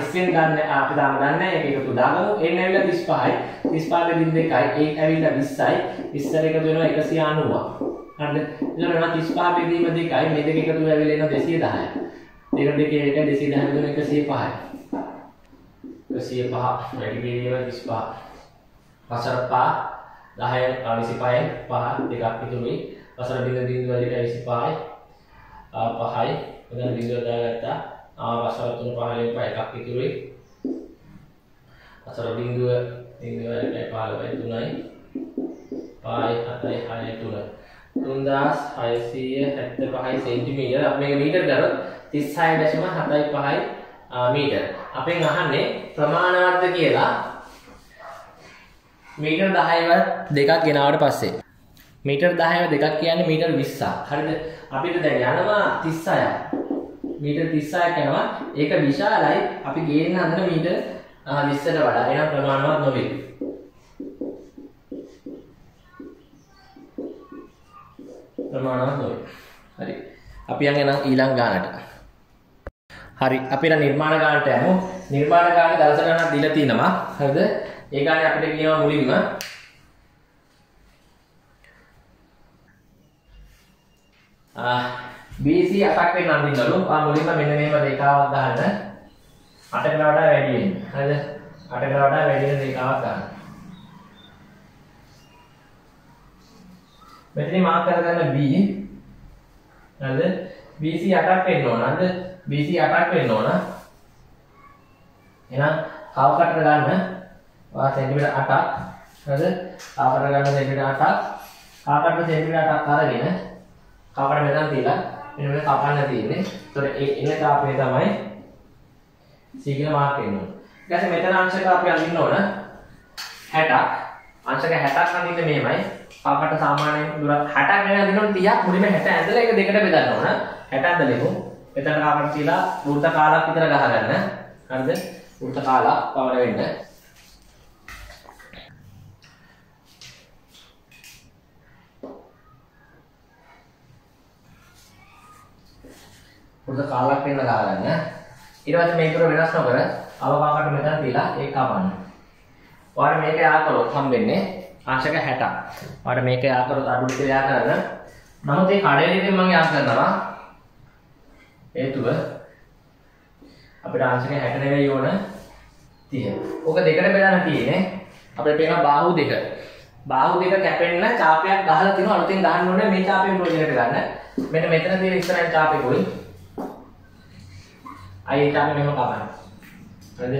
SN ගන්න අපි දාන්න දන්නේ ඒක එකතු දාගමු n ඇවිල්ලා 35යි 35 බෙදීම 2යි ඒක ඇවිල්ලා 20යි 20 එකතු වෙනවා 190 හරිද? එතකොට වෙනවා 35 බෙදීම 2යි මේ දෙක එකතු වෙලා එනවා 210යි. දෙක දෙකේ එක 210 බෙදුන 105යි. 105 වැඩි බෙදීම 35. වසර 5 10 25යි 5 දෙකක් ඉතුරුයි. වසර බිඳ බිඳ වලට 25යි 5යි එතන බිඳුව දාගත්තා. වසර 3 15 එකක් ඉතුරුයි. වසර බිඳුව බිඳුව වලට 15යි 3යි 5යි 7යි 6යි 3675 සෙන්ටිමීටර. අපි මේක මීටර කරොත් 36.75 මීටර. අපෙන් අහන්නේ ප්‍රමාණවත්ද කියලා. මීටර 10ව දෙකක් ගෙනාවට පස්සේ මීටර 10ව දෙකක් කියන්නේ මීටර 20ක්. හරිද? අපිට දැන් යනවා 36ක්. මීටර 36ක් යනවා. ඒක විශාලයි. අපි ගේන්න හදන මීටර 20ට වඩා. එහෙනම් ප්‍රමාණවත් නොවේ. ප්‍රමාණවත් නොවේ. හරි. අපි යන්නේ නම් ඊළඟ ගානට. හරි. අපි ඊළඟ නිර්මාණ ගානට යමු. නිර්මාණ ගාන දවස ගණනක් දීලා තිනවා. හරිද? ඒ ගානේ අපිට කියනවා මුලින්ම BC 8ක් වෙන්න අඳින්නලු. මුලින්ම මෙන්න මේව රේඛාවක් ගන්න. 8කට වඩා වැඩි වෙන්න. හරිද? 8කට වඩා වැඩි වෙන රේඛාවක් ගන්න. මෙතන මාක් කරගන්න B. හරිද? BC 8ක් වෙන්න ඕන. හරිද? BC 8ක් වෙන්න ඕන. එහෙනම් කවකට ගන්න සෙන්ටිමීටර් 8ක්. හරිද? කවකට ගන්න සෙන්ටිමීටර් 8ක්. කවකට සෙන්ටිමීටර් 8ක් අරගෙන කවකට මෙතන තියලා මෙන්න මේ කපන්න තියෙන්නේ. ඒතකොට ඒ එන තාපය තමයි C කියලා මාක් වෙන්න ඕන. ඊට පස්සේ මෙතන අංශක අපි අඳින්න ඕන 60ක්. අංශක 60ක් අඳින්න මේමයි. කවකට සාමාන්‍ය දුර 60ක් නෙවෙයි අඳින්න 30ක් මුලින්ම 60 ඇඳලා ඒක දෙකට බෙදන්න ඕන. 60 ඇඳලෙමු. මෙතන කවකට තියලා වෘත්ත කාලක් විතර ගහගන්න. හරිද? වෘත්ත කාලක් පවර වෙන්න. වෘත්ත කාලක් වෙන්න ගහගන්න. ඊට පස්සේ මේක වෙනස් නොකර අවකාශකට මෙතන තියලා ඒක කපන්න. ඔයාලා මේක යා කරොත් හම්බෙන්නේ අංශක 60ක්. ඔයාලා මේක යා කරොත් අඩුට කියලා යා කරන්න. නමුත් මේ කඩේලියෙන් මම යා කරනවා. හේතුව අපිට අංශක 60 නෙවෙයි ඕන 30. ඕක දෙකට බෙදන්න තියෙන්නේ. අපිට පේනවා බාහුව දෙක. බාහුව දෙක කැපෙන්න චාපයක් ගහලා තිනවා. අලුතෙන් ගහන්න ඕනේ මේ චාපයෙන් ප්‍රයෝජනට ගන්න. මෙන්න මෙතන තියෙන ඉස්සරහින් චාපෙකුයි අයි තාම මෙහෙම කපන්න. හරිද?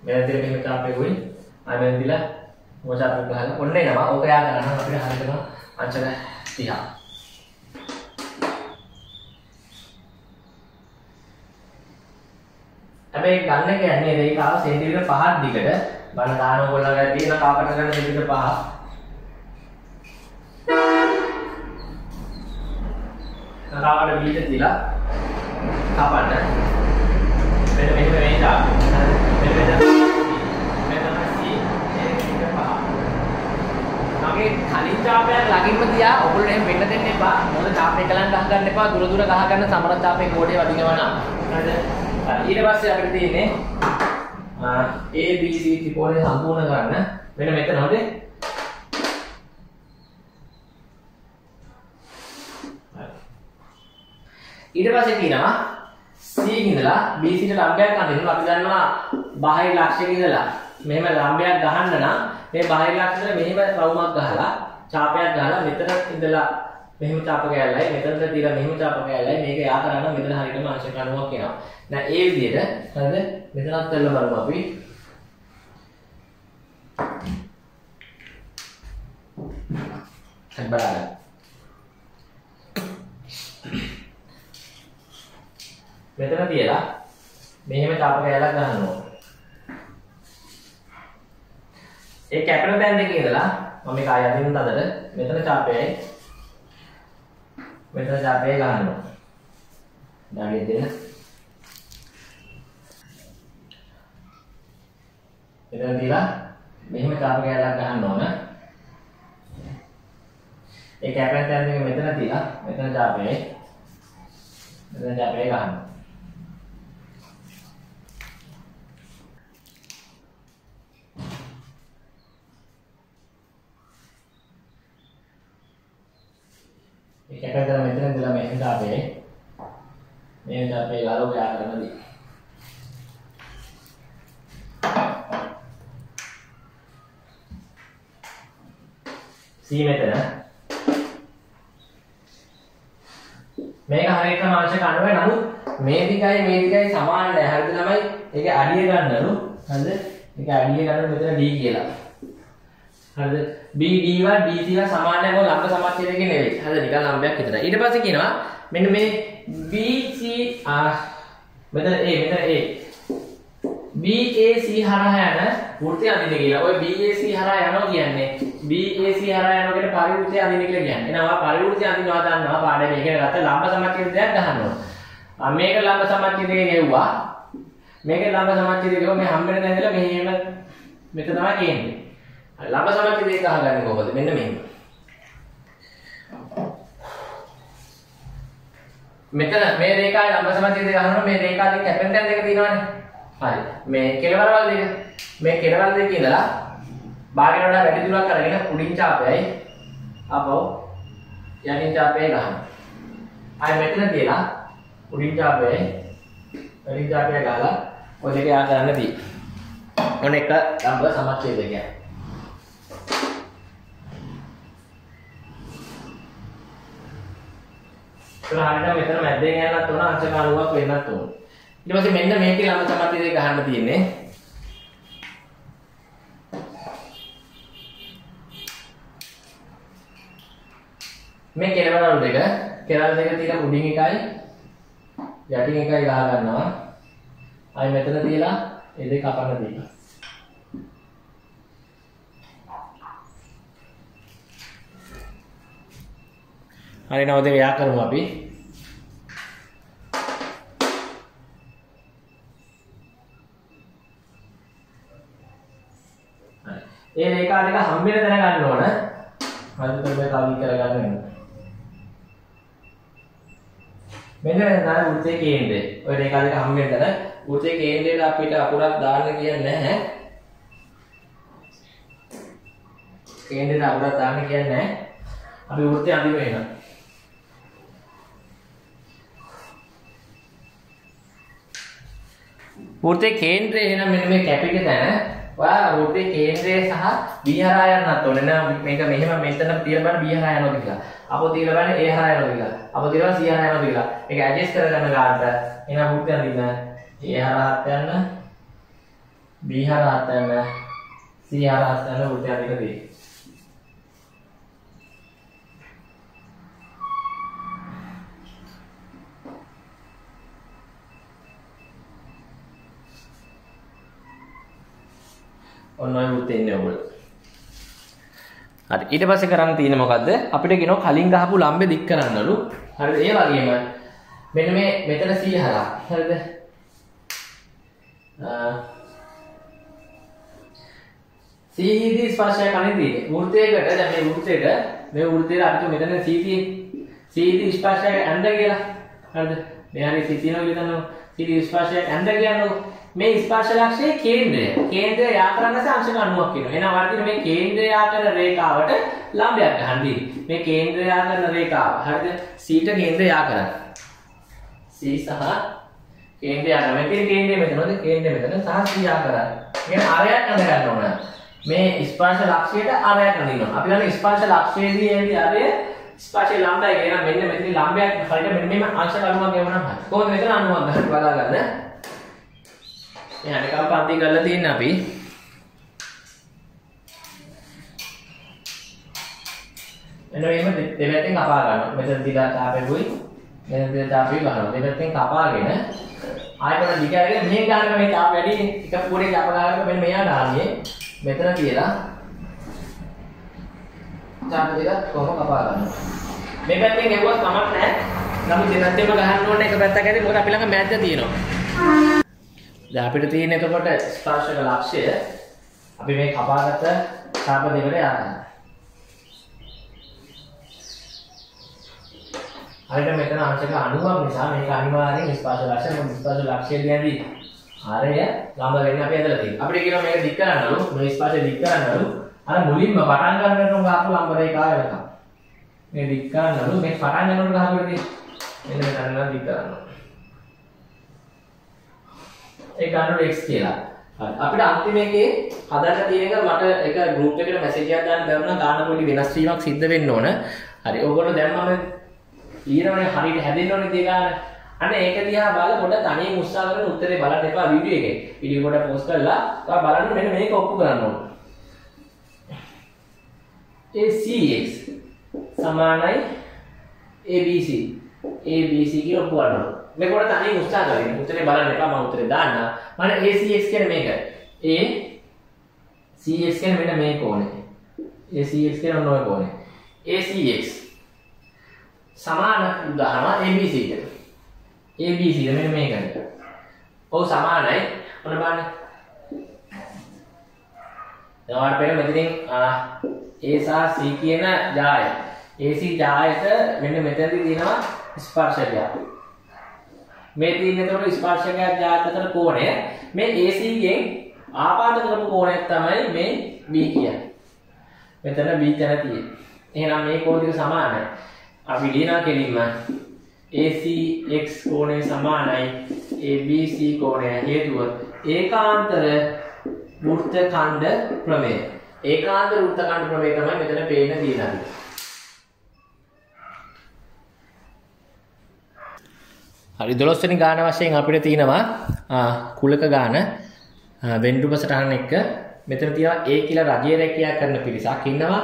මෙතන තියෙන මෙහෙම තාපෙකුයි අය මෙතන දිලා මොකද ගහලා ඔන්න එනවා. ඕක යා ගන්න අපිට හරියටම අංශක 30. හැබැයි ගන්න කියන්නේ රේඛාව සෙන්ටිමීටර් 5ක් දිගට බලන්න දාන ඕගොල්ලන්ගේ තියෙන කාකට ගන්න සෙන්ටිමීටර් 5ක් කාකට බීජ තියලා කපන්න. මෙන්න මෙහෙම මේ දාන්න. මෙන්න මෙතන C සෙන්ටිමීටර් 5. මගේ කලින් චාපයක් ළඟින්ම තියා ඔයගොල්ලෝ එහෙම වෙන්න දෙන්න එපා. මොකද චාපේ කලන් ගහ ගන්න එපා. දුර දුර ගහ ගන්න සමර චාපේ කෝඩේ වදිනවා නම්. හරිද? ඊට පස්සේ අපිට තියෙන්නේ A B C ත්‍රිකෝණය සම්පූර්ණ කරන්න. මෙන්න මෙතන හොඳේ. ඊට පස්සේ කියනවා C ඉඳලා BC ට ලම්බයක් අඳින්න. අපි දන්නවා බාහිර ලක්ෂයක ඉඳලා මෙහෙම ලම්බයක් ගහන්න නම් මේ බාහිර ලක්ෂයට මෙහෙම රවුමක් ගහලා චාපයක් ගහලා මෙතන ඉඳලා මෙහෙම චාප කැලලයි මෙතනට තියලා මෙහෙම චාප කැලලයි මේක යා කරන්න මෙතන හරියටම අංශක 90ක් එනවා. දැන් ඒ විදිහට හරිද? මෙතනත් කරලා බලමු අපි. හරි බලන්න. මෙතන තියලා මෙහෙම චාප කැලලක් ගන්න ඕන. ඒ කැපෙන තැන් දෙකේ ඉඳලා මම මේක ආය අදින්න තදට මෙතන චාපයයි මෙතන චාපය ගන්න ඕන. දාගිය දෙන්න. මෙතන තියලා මෙහෙම චාප කැලලක් ගන්න ඕන. ඒ කැපෙන තැන් දෙක මෙතන තියලා මෙතන චාපයයි මෙතන චාපය ගන්න. ඒ කැපෙතර මෙතන ඉඳලා මෙහෙන්ට අපේ ගාලෝක යා කරනදී C මෙතන මේක හරියට මාංශක අණුවේ නමුත් මේ දිගයි සමාන නැහැ. හරිද ළමයි? ඒකේ අඩිය ගන්නලු. හරිද? මේක අඩිය ගන්න මෙතන D කියලා. හරිද? B D1 DC ලා සමාන නැහැ. මොකද ලම්බ සමච්ඡේදයක නෙවෙයි. හරිද? නිකන් ලම්බයක් විතරයි. ඊට පස්සේ කියනවා මෙන්න මේ BC මෙතන A BAC හරහා යන වෘත්තය අඳින්න කියලා. ඔය BAC හරහා යනවා කියන්නේ BAC හරහා යනවා කියන පරිවෘත්තය අඳින්න කියලා කියන්නේ. එහෙනම් ආ පරිවෘත්තය අඳිනවා දන්නවා පාඩේ මේකේ ගත්ත ලම්බ සමච්ඡේදයක් ගහනවා. මේක ලම්බ සමච්ඡේදයේ ගෙවුවා. මේකේ ලම්බ සමච්ඡේදයේ ගෙවුවා මේ හම්බෙන තැන ඉඳලා මෙහෙම මෙතන තමයි කියන්නේ. ලම්බ සමච්ඡේදයේ ගහගන්නේ කොහොමද? මෙන්න මෙහෙම. මෙතන මේ රේඛාවේ ලම්බ සමච්ඡේදය ගහනවා මේ රේඛාවේ කැපෙන තැන් දෙක තියෙනවානේ. හරි. මේ කෙලවරවල් දෙක. මේ කෙලවර දෙක ඉඳලා භාගයට වඩා වැඩි දුරක් අරගෙන උඩින් චාපයයි ආපහු යටින් චාපයයි ගහනවා. ආයෙ මෙතන තියලා උඩින් චාපයයි වැඩි චාපයයි ගහලා ඔය දෙක යා කරන්න දී. ඔන්න එක ලම්බ සමච්ඡේදයක්. හරියට මෙතන මැද්දෙන් යන්නත් ඕන අංශක 90ක් වෙන්නත් ඕන. ඊට පස්සේ මෙන්න මේකේ ලම්බ සමච්ඡේදය ගහන්න තියෙන්නේ. මේ කෙලවර දෙක තියලා උඩින් එකයි යටින් එකයි ගහ ගන්නවා. ආයි මෙතන තියලා ඒ දෙක කපන්න දෙනවා. හරි නවද යා කරමු අපි. ඒ රේඛා දෙක හම්බෙන්න දැන ගන්න ඕන. හරිද මේ කාලී කරගන්න වෙනවා. මෙන්න නෑ වෘත්තයේ කේන්ද්‍රය. ඔය රේඛා දෙක හම්බෙන්න දැන වෘත්තයේ කේන්ද්‍රයට අපිට අකුරක් දාන්න කියන්නේ නැහැ. කේන්ද්‍රයට අකුරක් දාන්න කියන්නේ නැහැ. අපි වෘත්තය අඳින්න වෙනවා. වෘත්තයේ කේන්ද්‍රය එහෙනම් මෙන්න මේ කැපිට තැන ඔයා වෘත්තයේ කේන්ද්‍රය සහ B හරහා යන්නත් ඕනේ. නේද? මේක මෙහෙම මෙතන තියලා බලන්න B හරහා යනවාද කියලා. අපෝ තියලා බලන්න A හරහා යනවාද කියලා. අපෝ තියලා C හරහා යනවාද කියලා. ඒක ඇඩ්ජස්ට් කරගන්න ගන්නට එහෙනම් වෘත්තය අඳින්න A හරහාත් යන්න B හරහාත් යන්න C හරහාත් යන්න වෘත්තය අඳින්න දෙයි. ඔන්න ඔය වෘත්තේ ඉන්නේ ඔයගොල්ලෝ. හරි ඊට පස්සේ කරන්න තියෙන්නේ මොකද්ද? අපිට කියනවා කලින් ගහපු ලම්බේ දික් කරන්නලු. හරිද? ඒ වගේම මෙන්න මේ මෙතන C හරහා. හරිද? C හිදී ස්පර්ශය කලින් තියෙන්නේ. වෘත්තයකට දැන් මේ වෘත්තයට අපිට මෙතන C තියෙන්නේ. C හිදී ස්පර්ශය ඇඳ කියලා. හරිද? මේ හරිය C තියෙනවා කියලා දන්නවා. C හිදී ස්පර්ශය ඇඳ කියන්නේ මේ ස්පර්ශ ලක්ෂයේ කේන්ද්‍රය යා කරන්න අංශක 90ක් වෙනවා. එහෙනම් වර්ධින මේ කේන්ද්‍රය යා කරන රේඛාවට ලම්බයක් ගහන්නේ. මේ කේන්ද්‍රය යා කරන රේඛාව. හරිද? C ට කේන්ද්‍රය යා කරන්න. C සහ කේන්ද්‍රය යා කරන. මේ කේන්ද්‍රය මෙතනද? කේන්ද්‍රය මෙතන සහ C යා කරන්න. කියන්නේ ආරයක් අඳ ගන්න ඕන. මේ ස්පර්ශ ලක්ෂයට ආරයක් අඳිනවා. අපි ගන්න ස්පර්ශ ලක්ෂයේදී එන්නේ ආරය ස්පර්ශයේ ලම්බය කියන මෙන්න මෙතන ලම්බයක් හරියට මෙන්න මේ අංශක 90ක් ගෙවනවා. කොහොමද මෙතන 90ක් ගන්න බලා ගන්න. මේ අනිකම් පන්ති කරලා තියෙන අපි එනවා එහෙම දෙපැත්තෙන් කපා ගන්නවා. මෙතන දිලා තාපෙකුයි මෙතන දිලා තාපෙකුයි ගන්නවා. දෙපැත්තෙන් කපාගෙන ආයතන දිග අරගෙන මෙහෙන් ගන්න මේ තාප වැඩි එක පොඩේ කප ගන්නකොට මෙන්න මෙයා දාන්නේ මෙතන තියලා තාප දෙක කොහොම කපා ගන්නවා. මේ පැත්තෙන් ගෙවුවත් කමක් නැහැ. නමුත් දෙපැත්තෙම ගහන්න ඕනේ එක පැත්තක් ඇති මොකද අපි ළඟ මැද්ද තියෙනවා. දැන් අපිට තියෙන එතකොට ස්පර්ශක ලක්ෂය අපි මේ කපාගත්ත ඡාප දෙකට යනවා. හරියට මෙතන අංශක 90ක් නිසා මේක අනිවාර්යෙන් ස්පර්ශ ලක්ෂය මොකද ස්පර්ශ ලක්ෂය කියන්නේ ආරය ලම්බ වෙන්න අපි ඇදලා තියෙනවා. අපිට කියනවා මේක දික් කරන්නලු මේ ස්පර්ශය දික් කරන්නලු අර මුලින්ම පටන් ගන්නකොට ආපු ලම්බ රේඛාව වෙනකම්. මේ දික් කරනලු මේ පටන් යනකොට ගහපුවද මෙන්න මෙතන නම් දික් කරනවා. ඒ ගන්නලු x කියලා. හරි. අපිට අන්තිම එකේ හදන්න තියෙන එක මට එක group එකට message එකක් දාන්න බැරුණා ගන්න පොඩි වෙනස් වීමක් සිද්ධ වෙන්න ඕන. හරි. ඕගොල්ලෝ දැන් මම ඊරවනේ හරියට හැදෙන්න ඕනේ tie ගන්න. අන්න ඒක දිහා බලලා පොඩ තනියෙන් උත්සාහ කරන උත්තරේ බලන්න එපා වීඩියෝ එකේ. වීඩියෝ කොට පෝස්ට් කරලා තව බලන්න මෙන්න මේක ඔප්පු කරන්න ඕන. ACX සමානයි ABC. ABC කියලා ඔප්පු කරන්න ඕන. මේක කොට තනියෙන් උත්සාහ කරගෙන උත්තරේ බලන්න එපා මම උත්තරේ දාන්න. මම ACX කියන්නේ මේක. ACX කියන්නේ මෙන්න මේ කෝණය. ACX කියන ඔන්න ඔය කෝණය. ACX සමාන උදාහරණ ABC එකට. ABC මෙන්න මේකට. ඔව් සමානයි. මොන බලන්න. දැන් ඔයාලට පේන මෙතනින් A සහ C කියන ජාය. AC ජායට මෙන්න මෙතනදී තියෙනවා ස්පර්ශකයක්. මේ තියෙන එතකොට ස්පර්ශකයක් ජායට අතර කෝණය. මේ AC ගෙන් ආපාත කරපු කෝණය තමයි මේ B කියන්නේ. මෙතන B තැන තියෙන්නේ. එහෙනම් මේ කෝණ දෙක සමානයි. අපි ලියනවා කෙලින්ම ACX කෝණය සමානයි ABC කෝණය හේතුව ඒකාන්තර වෘත්ත ඛණ්ඩ ප්‍රමේය. ඒකාන්තර වෘත්ත ඛණ්ඩ ප්‍රමේය තමයි මෙතන පේන්න තියෙන්නේ. හරි 12 වෙනි ගාන වශයෙන් අපිට තියෙනවා කුලක ගාන වෙන්ඩුප සටහන එක්ක මෙතන තියෙනවා A කියලා රජයේ රැකියා කරන පිරිසක් ඉන්නවා.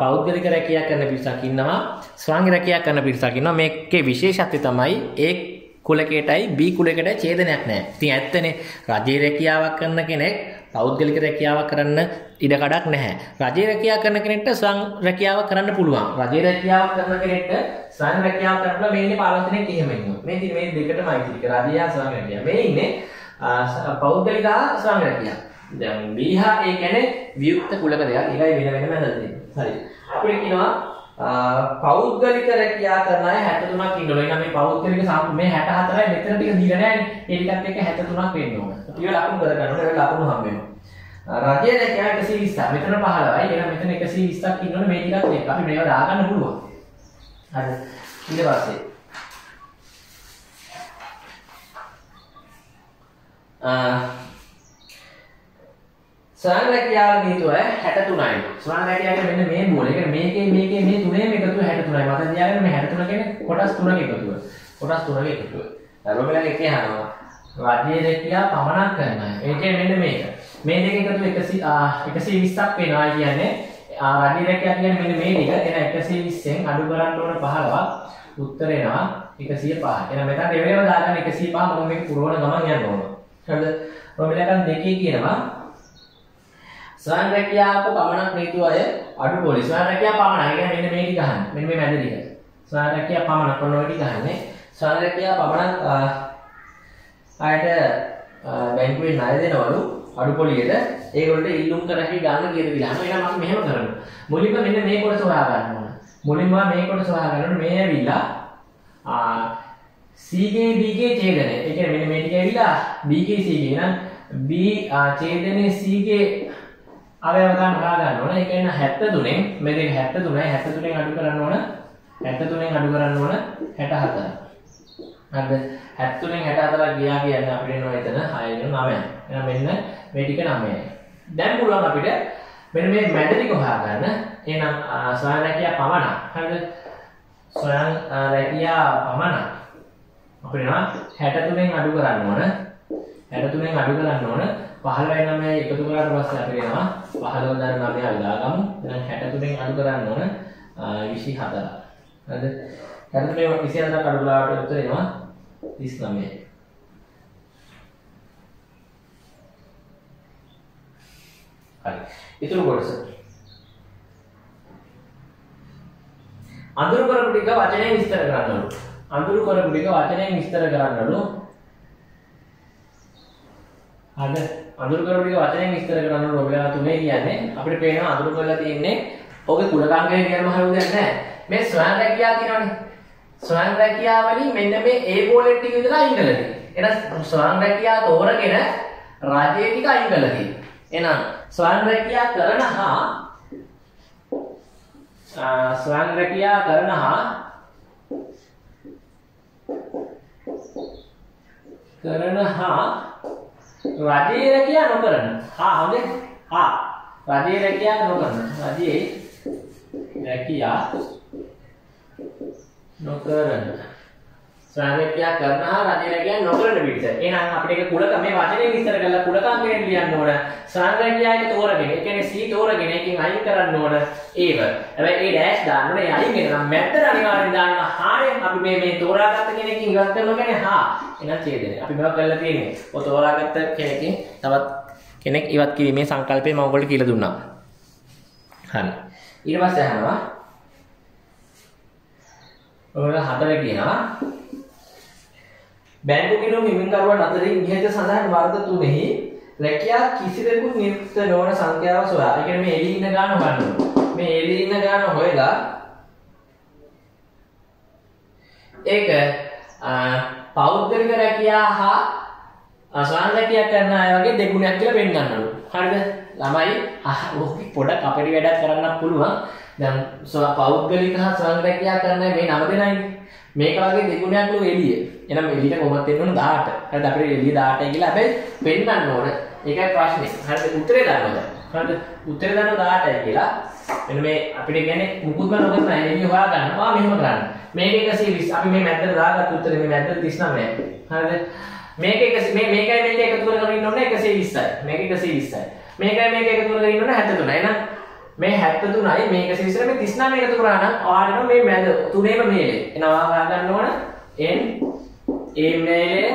පෞද්ගලික රැකියා කරන පිරිසක් ඉන්නවා. ස්වාංගික රැකියා කරන පිරිසක් ඉන්නවා. මේකේ විශේෂත්වය තමයි A කුලකයටයි B කුලකයටයි ඡේදනයක් නැහැ. ඉතින් ඇත්තනේ රජයේ රැකියාවක් කරන කෙනෙක් පෞද්ගලික රැකියාවක් කරන්න ඉඩ කඩක් නැහැ. රජයේ රැකියාව කරන කෙනෙක්ට ස්වයං රැකියාවක් කරන්න පුළුවන්. රජයේ රැකියාවක් කරන කෙනෙක්ට ස්වයං රැකියාවක් කරන්න මේ ඉන්නේ 15 දෙනෙක් එහෙම ඉන්නවා. මේ ඉතින් මේ දෙකටමයි ඉතින් රජය හා ස්වයං රැකියාව. මේ ඉන්නේ පෞද්ගලික හා ස්වයං රැකියාව. දැන් B හා A කියන්නේ වියුක්ත කුලක දෙකක්. ඒකයි වෙන වෙනම හදලා තියෙන්නේ. හරි. අපිට කියනවා පෞද්ගලික රැකියාව කරන අය 63ක් ඉන්නවා. එහෙනම් මේ පෞද්ගලික මේ 64යි මෙතන ටික දීලා නැහැ. ඒ ටිකත් එක්ක 63ක් වෙන්න ඕන. ඒක ලකුණු කර ගන්න ඕනේ. ඒක ලකුණු හම්බ වෙනවා. රජයේ රැකියාව 120ක්. මෙතන 15යි. එහෙනම් මෙතන 120ක් ඉන්නෝනේ මේ ටිකත් එක්ක. අපි මේවා දාගන්න පුළුවන්. හරි. ඊට පස්සේ ස්වයං රැකියාව නීතිය 63යි. ස්වයං රැකියාව කියන්නේ මෙන්න මේ බෝල. ඒ කියන්නේ මේකේ මේ තුනේම එකතුව 63යි. මතක තියාගන්න මේ 63 කියන්නේ කොටස් 3ක එකතුව. කොටස් 3ක එකතුව. රොබෙලගේ එකේ අහනවා. රාජ්‍ය රැකියාව පමණක් කරන අය. ඒ කියන්නේ මෙන්න මේක. මේ දෙක එකතුව 120ක් වෙනවා කියන්නේ රාජ්‍ය රැකියාව කියන්නේ මෙන්න මේ ටික. එන 120ෙන් අඩු කරන්න ඕන 15ක්. උත්තර එනවා 105. එහෙනම් මෙතන දෙවෙනිව දාගන්න 105 මම මේක පුරවන ගමන් යන්න ඕන. හරිද? රොබෙලගන් දෙකේ කියනවා ස්වයං රැකියාවක පමණක් නීතිය අය අඩු පොලි ස්වයං රැකියාව පමණයි. ඒ කියන්නේ මෙන්න මේ ටික ගන්න. මෙන්න මේ මැද ටික. ස්වයං රැකියාව පමණක් ඔන්න ඔය ටික ගන්නනේ. ස්වයං රැකියාව පමණක් ආයත බැංකුවේ ණය දෙනවලු අඩු පොලියට. ඒගොල්ලන්ට ඉල්ලුම් කරහි ගන්න කියලා දිලා. එහෙනම් අපි මෙහෙම කරනවා. මුලින්ම මෙන්න මේ කොටස හොයා ගන්න ඕන. මුලින්ම මේ කොටස හොයා ගන්නකොට මේ ඇවිල්ලා C ගේ B ගේ ඡේදනය. ඒ කියන්නේ මෙන්න මේ ටික ඇවිල්ලා B ගේ C ගේ. එහෙනම් B ඡේදනයේ C ගේ අවයව ගන්න හොයා ගන්න ඕන. ඒ කියන්නේ 73න් මේ දෙක 73යි 73න් අඩු කරන්න ඕන 63න් අඩු කරන්න ඕන 64. හරිද? 73න් 64ක් ගියා කියන්නේ අපිට එනවා එතන 6 වෙන 9යි. එහෙනම් මෙන්න මේ ටික 9යි. දැන් පුළුවන් අපිට මෙන්න මේ මැද ටික හොයා ගන්න. එහෙනම් ස්වයං රැකියාව පමණක්. හරිද? ස්වයං රැකියාව පමණක්. අපිට එනවා 63න් අඩු කරන්න ඕන 63න් අඩු කරන්න ඕන 15යි 9යි එකතු කරාට පස්සේ අපිට එනවා 15 දාන 9 අල්ලාගමු. එහෙනම් 63න් අඩු කරන්න ඕන 24. හරිද? 63න් 24ක් අඩු කළාට උත්තර එනවා 39. හරි. ඊටු කොටස. අඳුරු කරපු ටික වචනයෙන් විස්තර කරන්නලු. අඳුරු කරපු ටික වචනයෙන් විස්තර කරන්නලු. හරිද? අඳුරු කරපු ටික වචනයෙන් විස්තර කරන්නලු ඔයලා තුනේ කියන්නේ අපිට පේනවා අඳුරු කරලා තියෙන්නේ ඔගේ කුලකාංගය කියනම හරියුද නැහැ. මේ ස්වයං රැකියාව කියනවනේ. ස්වයං රැකියාව වලින් මෙන්න මේ A බෝලෙට් ටික විතර අයින් කරලා තියෙනවා. එහෙනම් ස්වයං රැකියාව තෝරගෙන රාජ්‍ය ටික අයින් කරලා තියෙනවා. එහෙනම් ස්වයං රැකියාව කරන හා ස්වයං රැකියා කරන හා රජයේ රැකියා නොකරන. හොඳයි. රජයේ රැකියා නොකරන. රජයේ රැකියා නොකරන. ස්වයං රැකියා කරන හා රජයේ රැකියා නොකරන පිරිස. එහෙනම් අපිට ඒක කුලක මේ වචනේ විස්තර කරලා කුලකාංගයෙන් ලියන්න ඕන. ස්වයං රැකියා එක තෝරගෙන, ඒ කියන්නේ C තෝරගෙන එකකින් අයින් කරන්න ඕන ඒව. හැබැයි ඒ ඩෑෂ් දාන්න ඕනේ. අයින් වෙනවා. මැද්දට අනිවාර්යෙන් දාන්න. හායෙන් අපි මේ තෝරාගත්ත කෙනකින් ඉවත් කරනවා කියන්නේ එහෙනම් ඡේදනය. අපි මේවා කරලා තියෙන්නේ. ඔය තෝරාගත්ත කෙනකින් තවත් කෙනෙක් ඉවත් කිරීමේ සංකල්පය මම ඔයගොල්ලෝ කියලා දුන්නා. හරි. ඊට පස්සේ අහනවා ඔයාලා හතර කියනවා බැංකු ගිණුම් හිමිකරුවන් අතරින් ඉහත සඳහන් වර්ග තුනෙහි රැකියා කිසිවෙකු නියුක්ත නොවන සංඛ්‍යාව සොයා. ඒ කියන්නේ මේ එළි ඉන්න ගාන හොයන්න ඕන. මේ එළි ඉන්න ගාන හොයලා ඒක පෞද්ගලික රැකියා හා ස්වයං රැකියා කරන අය වගේ දෙගුණයක් කියලා පෙන්වන්නලු. හරිද? ළමයි ඔකේ පොඩක් අපිට වැඩක් කරන්න පුළුවන්. දැන් පෞද්ගලික හා ස්වයං රැකියා කරන මේ 9 දෙනයිනේ. මේක වගේ දෙගුණයක් ලෝ එළිය. එහෙනම් එළියට කොහොමද එන්න ඕන 18. හරිද? අපිට එළිය 18යි කියලා හැබැයි පෙන්වන්න ඕන. ඒකයි ප්‍රශ්නේ. හරිද? උත්තරේ දාන්නද? හරිද? උත්තරේ දාන්න 18යි කියලා. මෙන්න මේ අපිට කියන්නේ මුකුත්ම නොකරන එළිය හොයා ගන්නවා. මෙහෙම කරන්න. මේක 120. අපි මේ මැද්දට දාගත්ත උත්තරේ මේ මැද්දට 39යි. හරිද? මේකයි මේක එකතු කරගෙන ඉන්න ඕනේ 120යි. මේක 120යි. මේකයි මේක එකතු කරගෙන ඉන්න ඕනේ 73යි. එහෙනම් මේ 73යි මේක 120යි මේ 39 එකතු කරා නම් ආයෙත් මේ මැද තුනේම මේලේ. එහෙනම් ආවා ගන්න ඕන n a මේලේ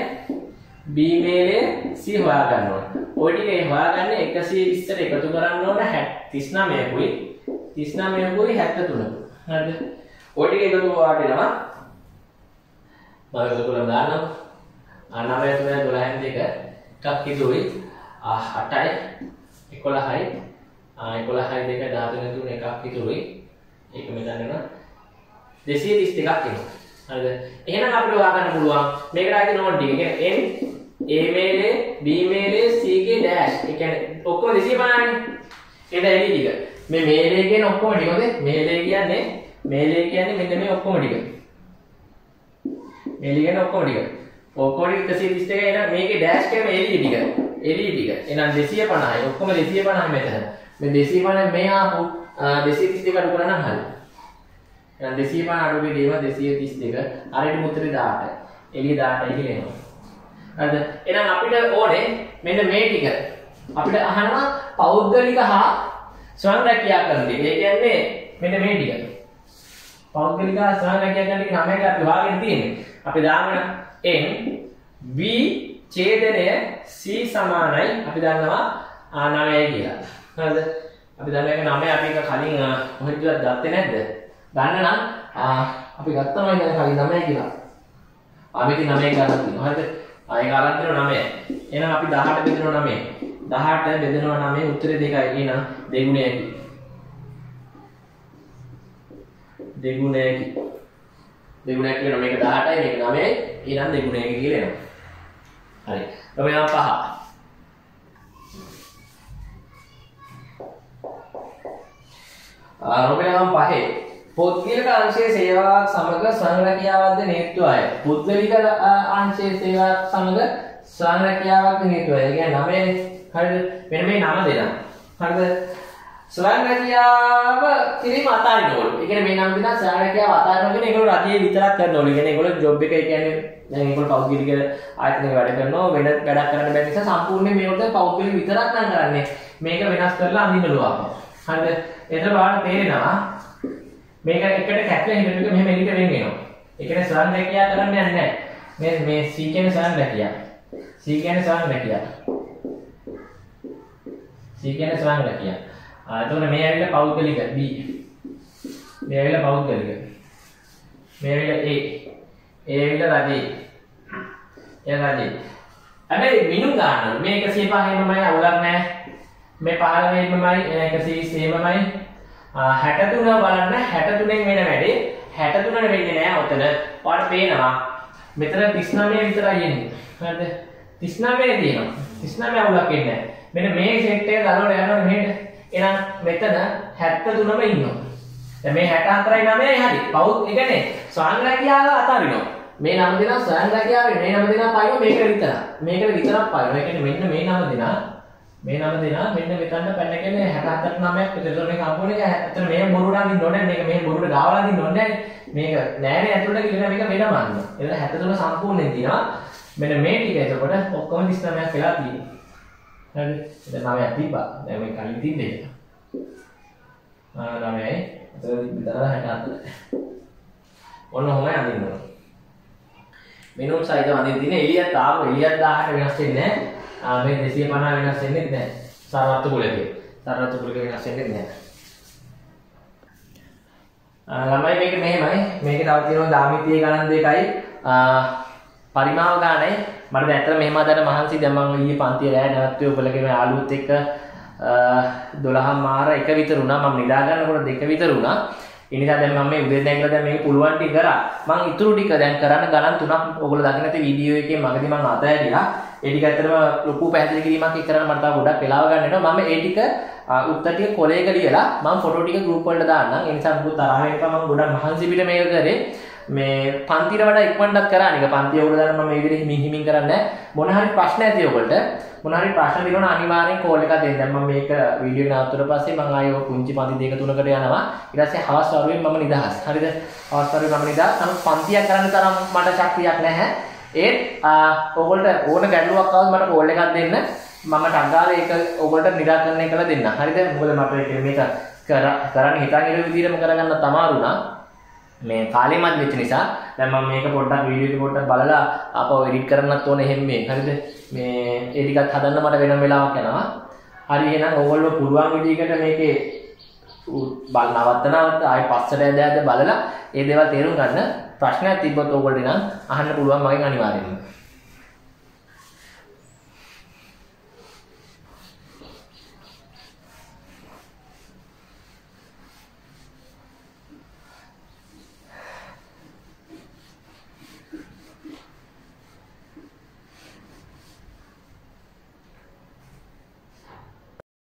b මේලේ c හොයා ගන්න ඕන. ඔය ටික හොයාගන්නේ 120ට එකතු කරන්න ඕන 39කුයි 73කුයි 73කුයි. හරිද? ඔය ටික එකතු කරලා දෙනවා. මම එකතු කරලා දාන්නම්. 9 3 12 2 එකක් කිදුයි 8යි 11යි 11යි 2 13 3 එකක් කිදුයි ඒක මෙතන යනවා 232ක් එනවා. හරිද? එහෙනම් අපිට හොයාගන්න පුළුවන් මේකට ආයේ නෝඩ් ටික. ඒ කියන්නේ A මේලේ B මේලේ C ගේ ඩෑෂ්. ඒ කියන්නේ ඔක්කොම 250නේ. ඒක එළි ටික. මේ මේලේ කියන ඔක්කොම ටික හොඳේ. මේලේ කියන්නේ මෙන්න මේ ඔක්කොම ටික. මේලේ කියන ඔක්කොම ටික. ඔක්කොම 132 එන මේකේ ඩෑෂ් කියන්නේ එළිය ටික. එහෙනම් 250යි. ඔක්කොම 250යි මෙතන. මේ 250 මේ ආපු 232 අඩු කරා නම් හරියි. එහෙනම් 250 අඩු වෙලීම 232. හරියට මුත්‍රේ 18. එළිය 18යි කියලා එනවා. හරිද? එහෙනම් අපිට ඕනේ මෙන්න මේ ටික. අපිට අහනවා පෞද්ගලික හා ස්වයං රැකියා කරන ටික. ඒ කියන්නේ මෙන්න මේ ටික. පෞද්ගලික හා ස්වයං රැකියා කරන ටික 9කට අපි වාගෙන තියෙන්නේ. අපි දාමන n v ඡේදනය c සමානයි අපි දන්නවා 9යි කියලා. හරිද? අපි දන්නවා ඒක 9 අපි එක කලින් කොහෙදවත් ගත්තේ නැද්ද? ගන්න නම් අපි ගත්තමයි දැන් කලින් 9යි කියලා. මේක 9 ගන්න තියෙනවා. හරිද? ඒක අරන් දෙනවා 9යි. එහෙනම් අපි 18 බෙදෙනවා 9යි. 18 බෙදෙනවා 9 උත්තරේ 2යි. එහෙනම් දෙගුණයයි. දෙගුණයයි කියලා මේක 18යි මේක 9යි. ඊළඟ දෙගුණයක කියලා එනවා. හරි. ප්‍රමේය 5. ප්‍රමේය 5. පුද්ගලික අංශයේ සේවාවක් සමග ස්වයං රැකියාවක්ද නියුක්ත අය. පුද්ගලික අංශයේ සේවාවක් සමග ස්වයං රැකියාවක්ද නියුක්ත අය. ඒ කියන්නේ 9නේ. හරිද? මෙන්න මේ 9 දෙනා. හරිද? ස්වයං රැකියාව කිරීම අතාරින්න ඕනේ. ඒ කියන්නේ මේ 9 දෙනා ස්වයං රැකියාව අතාරිනවා කියන්නේ ඒගොල්ලෝ රජයේ විතරක් කරන්න ඕනේ. ඒ කියන්නේ ඒගොල්ලෝ ජොබ් එක කියන්නේ දැන් ඒගොල්ලෝ පෞද්ගලික ආයතනයක වැඩ කරනවා වෙන වැඩක් කරන්න බැරි නිසා සම්පූර්ණයෙන් මේකට පෞද්ගලික විතරක් නම් කරන්නේ. මේක වෙනස් කරලා අඳින්නලු ආපහු. හරිද? එතකොට ඔයාලට තේරෙනවා මේක එකට කැපලා හිටන එක මෙහෙම එලිට වෙන් වෙනවා. ඒ කියන්නේ ස්වයං රැකියාව කරන්න යන්නේ නැහැ. මේ C කියන්නේ ස්වයං රැකියාව. C කියන්නේ ස්වයං රැකියාව. C කියන්නේ ස්වයං රැකියාව. එතකොට මේ ඇවිල්ලා පෞද්ගලික B. මේ ඇවිල්ලා පෞද්ගලික. මේ ඇවිල්ලා A. ඇවිල්ලා රජේ. රජේ. හැබැයි මිනුම් ගන්න මේ 105ෙමමයි අවුලක් නැහැ. මේ 15ෙමමයි 120ෙමමයි 63 බලන්න 63න් වෙන වැඩේ 63 වෙන්නේ නැහැ ඔතන. ඔයාලට පේනවා මෙතන 39 විතරයි එන්නේ. හරිද? 39 තියෙනවා. 39 අවුලක් එන්නේ නැහැ. මෙන්න මේ සෙට් එක ගලවලා යනවා මෙහෙට. එහෙනම් මෙතන 73ම ඉන්නවා. දැන් මේ 64යි 9යි හරි. පවුත් ඒ කියන්නේ ස්වයං රැකියාව අතාරිනවා. මේ 9 දෙනා ස්වයං රැකියාවේ මේ 9 දෙනා පායව මේකට විතර. මේකට විතරක් පායව. ඒ කියන්නේ මෙන්න මේ 9 දෙනා මෙන්න මෙතනට පැන්න කියන්නේ 64 9ක් විතර. මේක සම්පූර්ණ එක ඇත්තට මේ බොරුවට අඳින්න ඕනේ. මේක මේ බොරුවට ගාවලා අඳින්න ඕනේ නැහැ. මේක නෑනේ ඇතුළට කියලා මේක වෙනම අඳිනවා. ඒක 73 සම්පූර්ණයෙන් තියෙනවා. මෙන්න මේ ටික එතකොට ඔක්කොම 39ක් වෙලා තියෙනවා. හරි. දැන් 9ක් තිබ්බා. දැන් මේ කලින් තිබ්බේ. 9යි. එතකොට විතර 64. ඔන්න ඔහොමයි අඳින්න ඕනේ. මිනුම් සයිද අඳින්න තියෙන එළියත් ආව එළියත් 1000ට වෙනස් වෙන්නේ නැහැ. මේ 250 වෙනස් වෙන්නේ නැහැ. සරවත්තු කුලකේ. සරවත්තු කුලකේ වෙනස් වෙන්නේ නැහැ. ළමයි මේක මෙහෙමයි. මේකේ තව තියෙනවා දාමිතියේ ගණන් දෙකයි පරිමාව ගානයි. මට දැන් ඇත්තට මෙහෙම අදට මහන්සි දැන් මම ඊයේ පන්තියේ රෑ නැවතුවේ ඔයගොල්ලෝගේ මේ යාළුවොත් එක්ක 12 මාර 1 විතර වුණා. මම නිදා ගන්නකොට 2 විතර වුණා. ඒ නිසා දැන් මම මේ උදේ දැන්ගලා දැන් මේක පුළුවන් ටික කරා. මම ඉතුරු ටික දැන් කරන්න ගණන් 3ක් ඔයගොල්ලෝ දකින්න නැති වීඩියෝ එකේ මගදී මම අතෑරිලා. ඒ ටික ඇත්තටම ලොකු පැහැදිලි කිරීමක් එක් කරන්න මට තව ගොඩක් වෙලාව ගන්න වෙනවා. මම ඒ ටික උත්තර ටික කොලයක ලියලා මම ෆොටෝ ටික ගෲප් වලට දාන්නම්. ඒ නිසා මොකද තරහ වෙන්න එපා. මම ගොඩක් මහන්සි පිට මේක කරේ. මේ පන්තියට වඩා ඉක්මනටත් කරා නික පන්තිය ඔයගොල්ලෝ දාන්න මම මේ විදිහට හිමින් කරන්නේ නැහැ. මොන හරි ප්‍රශ්න ඇති ඔයගොල්ලෝ මොන හරි ප්‍රශ්න දිනවන අනිවාර්යෙන් කෝල් එකක් දෙන්න. දැන් මම මේක වීඩියෝ එක නවත්තලා පස්සේ මම ආයෙ ඔය පුංචි පන්ති දෙක තුනකට යනවා. ඊට පස්සේ හවස් වරුවෙන් මම නිදහස්. හරිද? හවස් වරුවෙන් මම නිදහස්. නමුත් පන්තියක් කරන්න තරම් මට ශක්තියක් නැහැ. ඒත් ඔයගොල්ලෝ ඕන ගැටලුවක් ආවොත් මට කෝල් එකක් දෙන්න. මම ටංගාලා ඒක ඔයගොල්ලෝ නිරාකරණය කරලා දෙන්න. හරිද? මොකද මට මේක කරන්න හිතාගෙන ඉන්න විදිහටම කරගන්න තමාරු වුණා. මේ කාලේ මත් වෙච්ච නිසා දැන් මම මේක පොඩ්ඩක් වීඩියෝ එක පොඩ්ඩක් බලලා ආපහු එඩිට් කරන්නත් ඕනේ එහෙම මේ. හරිද? මේ ඒ ටිකත් හදන්න මට වෙනම වෙලාවක් යනවා. හරි එහෙනම් ඕගොල්ලෝ පුළුවන් විදිහකට මේකේ නවත්තනවත් ආයෙ පස්සට ඇද බලලා ඒ දේවල් තේරුම් ගන්න. ප්‍රශ්නයක් තිබ්බොත් ඕගොල්ලෝ නම් අහන්න පුළුවන් මගෙන් අනිවාර්යෙන්ම.